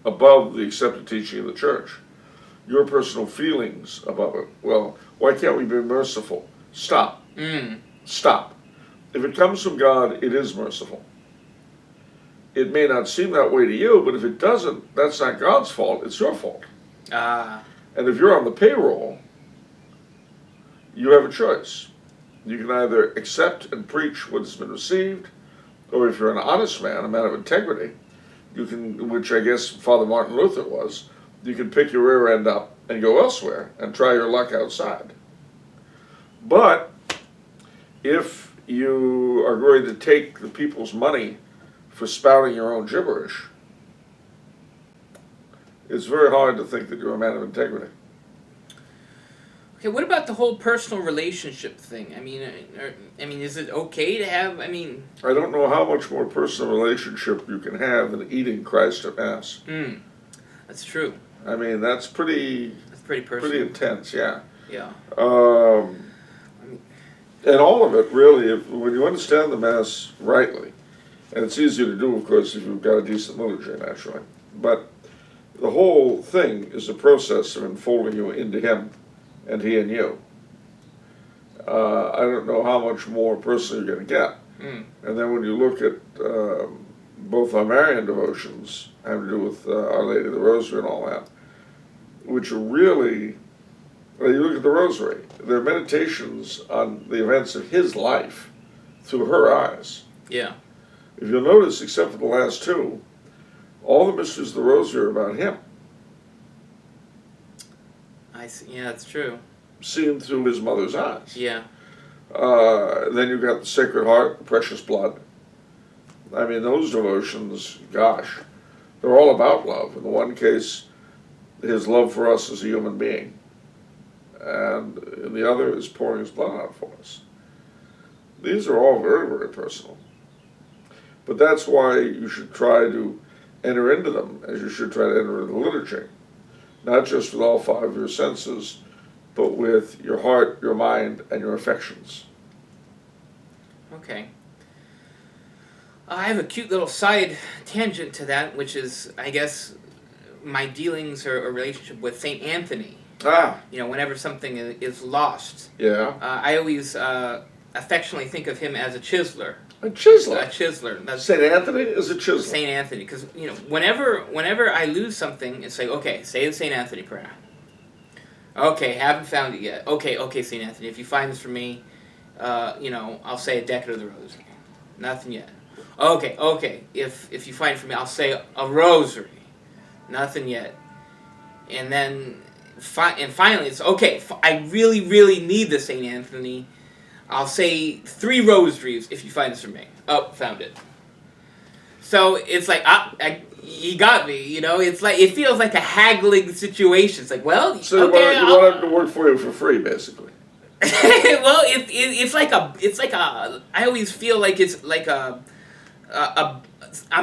above the accepted teaching of the church, your personal feelings above it. Well, why can't we be merciful? Stop. Stop. If it comes from God, it is merciful. It may not seem that way to you, but if it doesn't, that's not God's fault, it's your fault. And if you're on the payroll, you have a choice. You can either accept and preach what has been received, or if you're an honest man, a man of integrity, you can, which I guess Father Martin Luther was, you can pick your rear end up and go elsewhere and try your luck outside. But if you are going to take the people's money for spouting your own gibberish, it's very hard to think that you're a man of integrity. Okay, what about the whole personal relationship thing? I mean, is it okay to have? I don't know how much more personal relationship you can have than eating Christ at Mass. That's true. I mean, that's pretty personal. Pretty intense, yeah. Yeah. And all of it, really, when you understand the Mass rightly, and it's easier to do, of course, if you've got a decent liturgy, naturally, but the whole thing is a process of enfolding you into Him and He in you. I don't know how much more personal you're going to get. And then when you look at both our Marian devotions having to do with Our Lady of the Rosary and all that, which are really, well, you look at the Rosary, they're meditations on the events of His life through her eyes. Yeah. If you'll notice, except for the last two, all the mysteries of the Rosary are about Him. I see. Yeah, that's true. Seen through His mother's eyes. Yeah. Then you've got the Sacred Heart, the Precious Blood. I mean, those devotions, gosh, they're all about love. In the one case, His love for us as a human being. And in the other is pouring His blood out for us. These are all very, very personal. But that's why you should try to enter into them as you should try to enter into the liturgy. Not just with all five of your senses, but with your heart, your mind, and your affections. Okay. I have a cute little side tangent to that, which is, I guess, my dealings or relationship with St. Anthony. You know, whenever something is lost. Yeah. I always affectionately think of him as a chiseler. A chiseler? A chiseler. That's St. Anthony is a chiseler. St. Anthony, because, you know, whenever I lose something, it's like, okay, say the St. Anthony prayer. Okay, haven't found it yet. Okay, St. Anthony, if you find this for me, you know, I'll say a decade of the rosary. Nothing yet. Okay, if you find it for me, I'll say a rosary. Nothing yet. And then, finally, it's, okay, I really, really need this St. Anthony. I'll say 3 rosaries if you find this for me. Oh, found it. So it's like, you got me, you know? It's like, it feels like a haggling situation. It's like, well, so okay, you want him to work for you for free, basically. Well, it's like a, I always feel like it's like I'm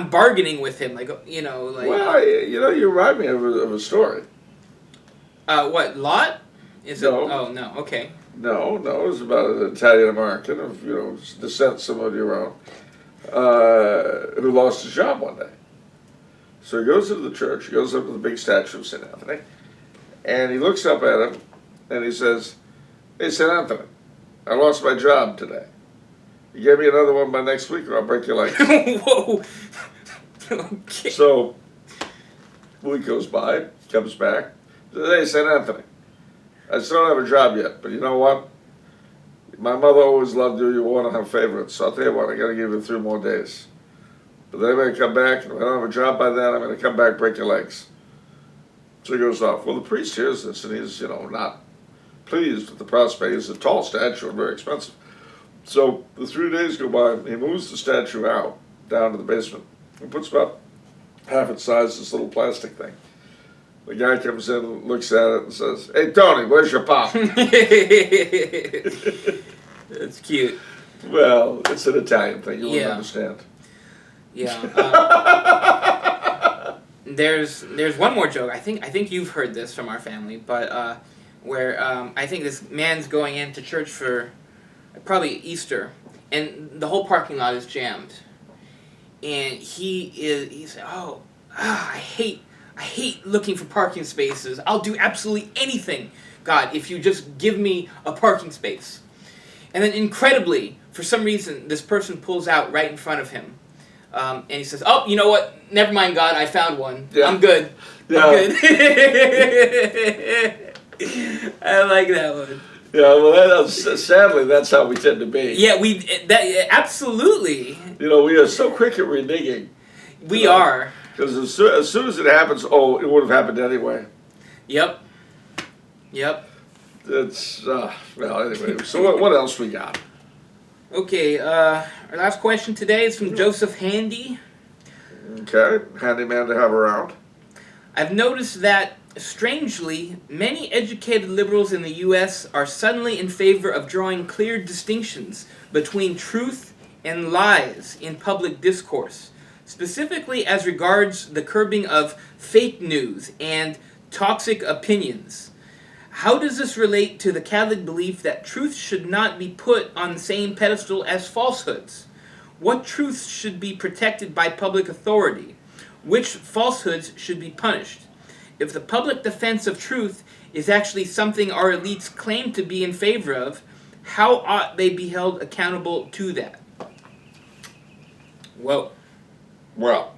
bargaining with him, like, you know, like. Well, you know, you remind me of a story. What, Lot? Is No. it? Oh, no, okay. No, it was about an Italian-American of, you know, descent some of your own, who lost his job one day. So he goes into the church, he goes up to the big statue of St. Anthony, and he looks up at him, and he says, "Hey, St. Anthony, I lost my job today. You give me another one by next week or I'll break your legs." Whoa. Okay. So, a week goes by, comes back, says, "Hey, St. Anthony, I still don't have a job yet, but you know what? My mother always loved you. You were one of her favorites. So I'll tell you what, I got to give you 3 more days. But then I'm going to come back, and if I don't have a job by then, I'm going to come back, break your legs." So he goes off. Well, the priest hears this, and he's, you know, not pleased with the prospect. It's a tall statue and very expensive. So the 3 days go by, he moves the statue out, down to the basement, and puts about half its size this little plastic thing. The guy comes in, looks at it, and says, "Hey, Tony, where's your pop?" That's cute. Well, it's an Italian thing. You wouldn't understand. Yeah. There's one more joke. I think you've heard this from our family, but where I think this man's going into church for probably Easter, and the whole parking lot is jammed, and he said, I hate looking for parking spaces. I'll do absolutely anything, God, if you just give me a parking space. And then incredibly, for some reason, this person pulls out right in front of him. And he says, "Oh, you know what? Never mind, God, I found one. Yeah. I'm good. Yeah. I'm good." I like that one. Yeah, well, sadly, that's how we tend to be. Yeah, absolutely. You know, we are so quick at reneging. We are. Because as soon as it happens, oh, it would have happened anyway. Yep. Yep. It's, well, anyway, so what else we got? Okay, our last question today is from Joseph Handy. Okay, handy man to have around. I've noticed that, strangely, many educated liberals in the U.S. are suddenly in favor of drawing clear distinctions between truth and lies in public discourse, specifically as regards the curbing of fake news and toxic opinions. How does this relate to the Catholic belief that truth should not be put on the same pedestal as falsehoods? What truths should be protected by public authority? Which falsehoods should be punished? If the public defense of truth is actually something our elites claim to be in favor of, how ought they be held accountable to that? Whoa. Well,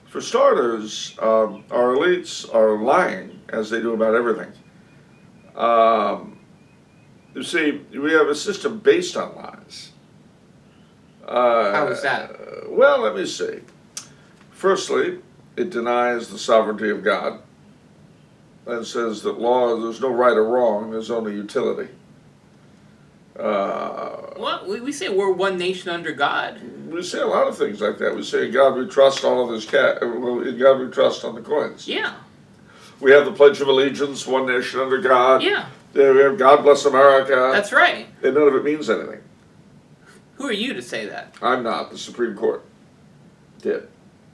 for starters, our elites are lying, as they do about everything. You see, we have a system based on lies. How is that? Well, let me see. Firstly, it denies the sovereignty of God and says that there's no right or wrong, there's only utility. What? We say we're one nation under God. We say a lot of things like that. We say, in God we trust, all of this in God we trust on the coins. Yeah. We have the Pledge of Allegiance, one nation under God. Yeah. We have God Bless America. That's right. And none of it means anything. Who are you to say that? I'm not. The Supreme Court did.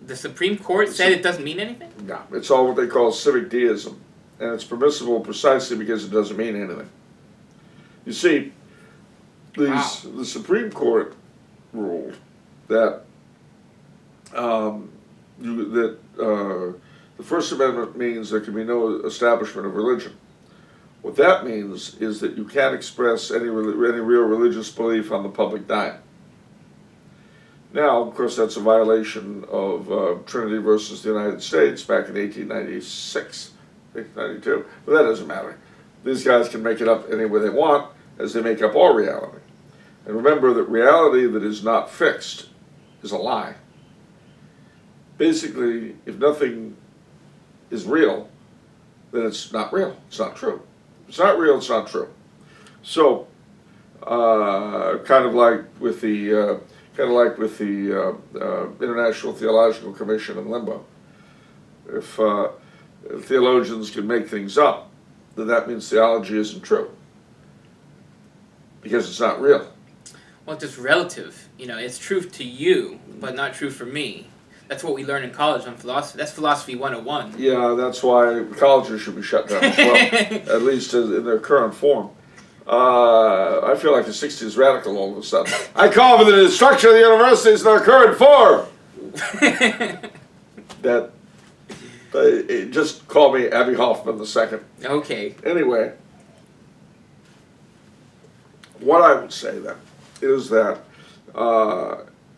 The Supreme Court said it doesn't mean anything? No. It's all what they call civic deism. And it's permissible precisely because it doesn't mean anything. You see, the Supreme Court ruled that the First Amendment means there can be no establishment of religion. What that means is that you can't express any real religious belief on the public dime. Now, of course, that's a violation of Trinity versus the United States back in 1896, 1892, but that doesn't matter. These guys can make it up any way they want, as they make up all reality. And remember that reality that is not fixed is a lie. Basically, if nothing is real, then it's not real. It's not true. If it's not real, it's not true. So, kind of like with the International Theological Commission in limbo. If theologians can make things up, then that means theology isn't true because it's not real. Well, it's just relative. You know, it's truth to you, but not true for me. That's what we learn in college on philosophy. That's philosophy 101. Yeah, that's why colleges should be shut down as well, at least in their current form. I feel like the 60s radical all of a sudden. I call for the destruction of the universities in their current form. Just call me Abby Hoffman II. Okay. Anyway, what I would say then is that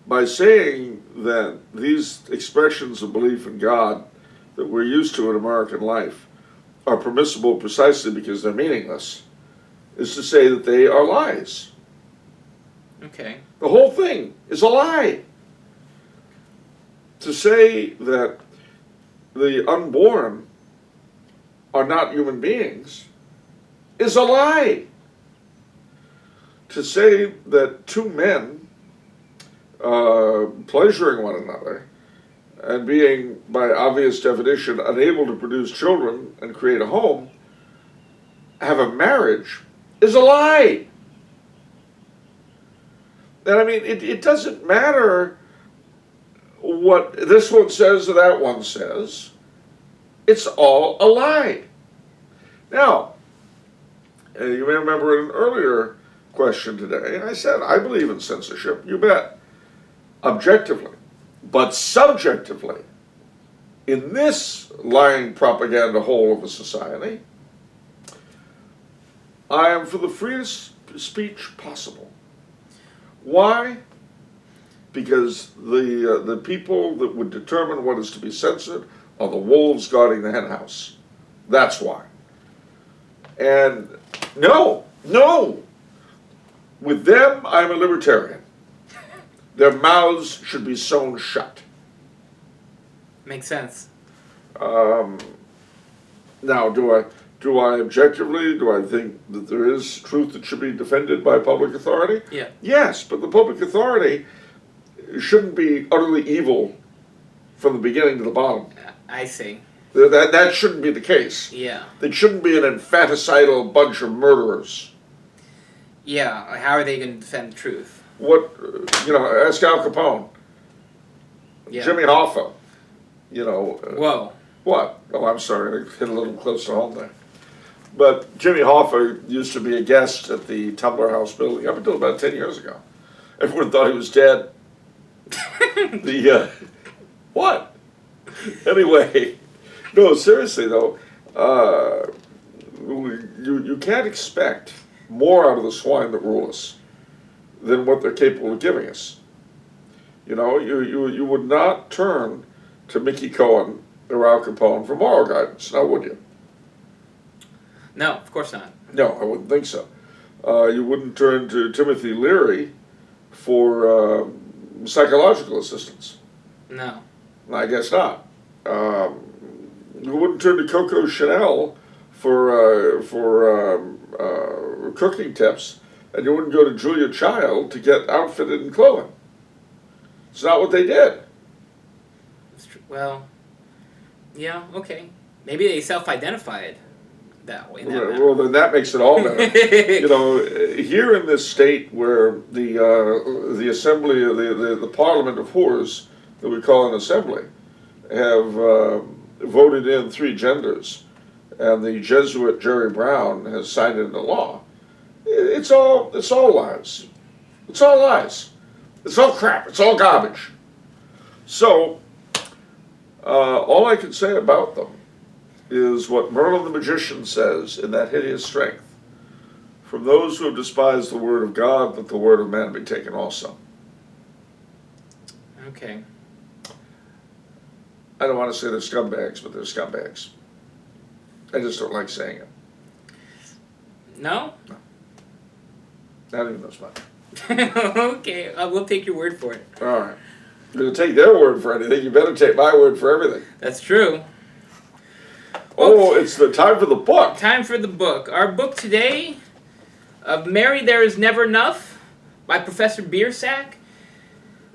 by saying that these expressions of belief in God that we're used to in American life are permissible precisely because they're meaningless, is to say that they are lies. Okay. The whole thing is a lie. To say that the unborn are not human beings is a lie. To say that two men pleasuring one another and being, by obvious definition, unable to produce children and create a home, have a marriage, is a lie. And I mean, it doesn't matter what this one says or that one says. It's all a lie. Now, you may remember in an earlier question today, I said, I believe in censorship, you bet. Objectively. But subjectively, in this lying propaganda hole of a society, I am for the freest speech possible. Why? Because the people that would determine what is to be censored are the wolves guarding the hen house. That's why. And no, No! With them, I'm a libertarian. Their mouths should be sewn shut. Makes sense. Now, do I objectively, do I think that there is truth that should be defended by public authority? Yeah. Yes, but the public authority shouldn't be utterly evil from the beginning to the bottom. I see. That shouldn't be the case. Yeah. They shouldn't be an infanticidal bunch of murderers. Yeah. How are they going to defend the truth? What, ask Al Capone, Yeah. Jimmy Hoffa, Whoa. What? Oh, I'm sorry, I hit a little close to home there. But Jimmy Hoffa used to be a guest at the Tumbler House building up until about 10 years ago. Everyone thought he was dead. What? Anyway, no, seriously though, you can't expect more out of the swine that rule us than what they're capable of giving us. You would not turn to Mickey Cohen or Al Capone for moral guidance, now would you? No, of course not. No, I wouldn't think so. You wouldn't turn to Timothy Leary for psychological assistance. No. I guess not. You wouldn't turn to Coco Chanel for cooking tips, and you wouldn't go to Julia Child to get outfitted in clothing. It's not what they did. It's true. Well, yeah, okay. Maybe they self-identified that way. Well, then that makes it all better. Here in this state where the assembly, the parliament of whores that we call an assembly, have voted in 3 genders, and the Jesuit Jerry Brown has signed it into law. It's all lies. It's all lies. It's all crap. It's all garbage. So, all I can say about them is what Merlin the Magician says in that hideous strength. From those who have despised the word of God, let the word of man be taken also. Okay. I don't want to say they're scumbags, but they're scumbags. I just don't like saying it. No? Not even this much. Okay, we'll take your word for it. All right. You're going to take their word for anything, you better take my word for everything. That's true. Oh, it's the time for the book. Time for the book. Our book today, of Mary There Is Never Enough, by Professor Biersack.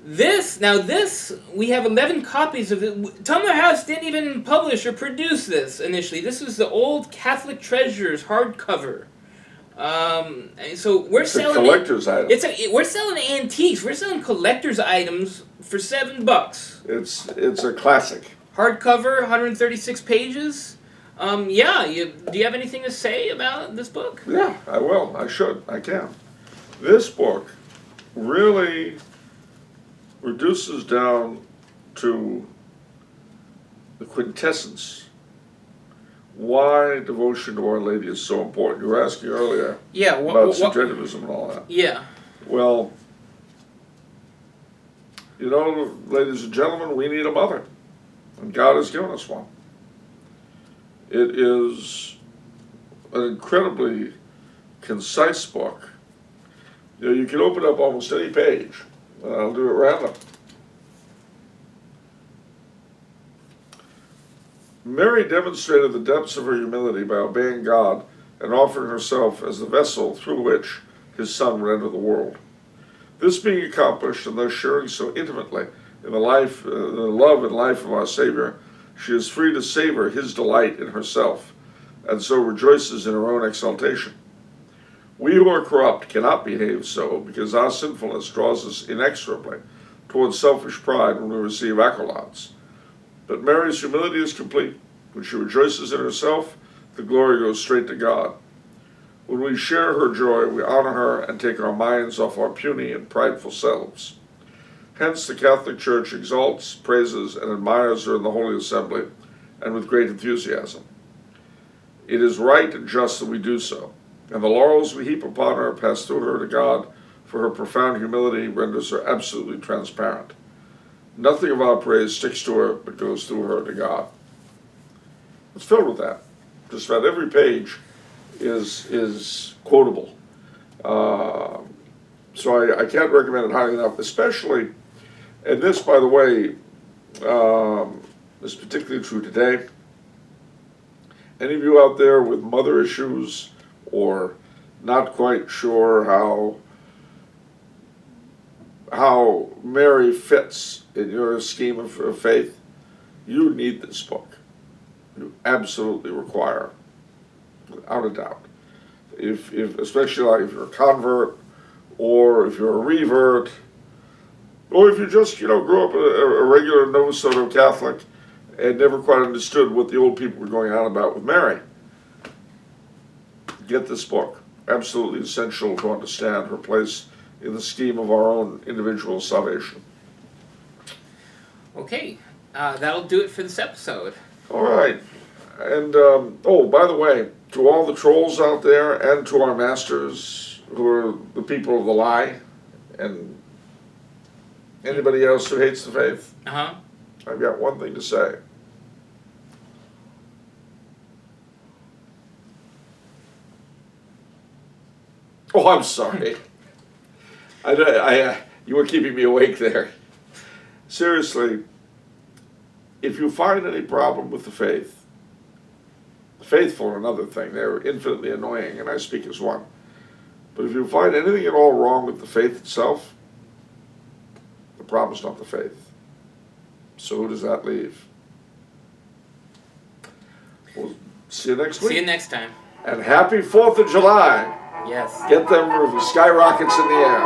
This, we have 11 copies of it. Tumbler House didn't even publish or produce this initially. This was the Old Catholic Treasures hardcover. So we're selling a collector's item. We're selling antiques. We're selling collector's items for $7. It's a classic. Hardcover, 136 pages. Do you have anything to say about this book? Yeah, I will. I should. I can. This book really reduces down to the quintessence why devotion to Our Lady is so important. You were asking earlier about subjectivism and all that. Yeah. Well, ladies and gentlemen, we need a mother, and God has given us one. It is an incredibly concise book. You can open up almost any page, and I'll do it random. Mary demonstrated the depths of her humility by obeying God and offering herself as the vessel through which His Son would enter the world. This being accomplished, and thus sharing so intimately in the love and life of our Savior, she is free to savor His delight in herself, and so rejoices in her own exaltation. We who are corrupt cannot behave so, because our sinfulness draws us inexorably towards selfish pride when we receive accolades. But Mary's humility is complete. When she rejoices in herself, the glory goes straight to God. When we share her joy, we honor her and take our minds off our puny and prideful selves. Hence the Catholic Church exalts, praises, and admires her in the Holy Assembly, and with great enthusiasm. It is right and just that we do so, and the laurels we heap upon her pass through her to God, for her profound humility renders her absolutely transparent. Nothing of our praise sticks to her, but goes through her to God. It's filled with that. Just about every page is quotable. So I can't recommend it highly enough, especially, and this, by the way, is particularly true today. Any of you out there with mother issues or not quite sure how Mary fits in your scheme of faith, you need this book. You absolutely require, without a doubt. If especially like if you're a convert, or if you're a revert, or if you just grew up a regular no sort of Catholic and never quite understood what the old people were going on about with Mary. Get this book. Absolutely essential to understand her place in the scheme of our own individual salvation. Okay, that'll do it for this episode. All right. And, by the way, to all the trolls out there and to our masters who are the people of the lie and anybody else who hates the faith, I've got one thing to say. Oh, I'm sorry. You were keeping me awake there. Seriously, if you find any problem with the faith, the faithful are another thing. They're infinitely annoying, and I speak as one. But if you find anything at all wrong with the faith itself, the problem's not the faith. So who does that leave? We'll see you next week. See you next time. And happy 4th of July. Yes. Get them skyrockets in the air.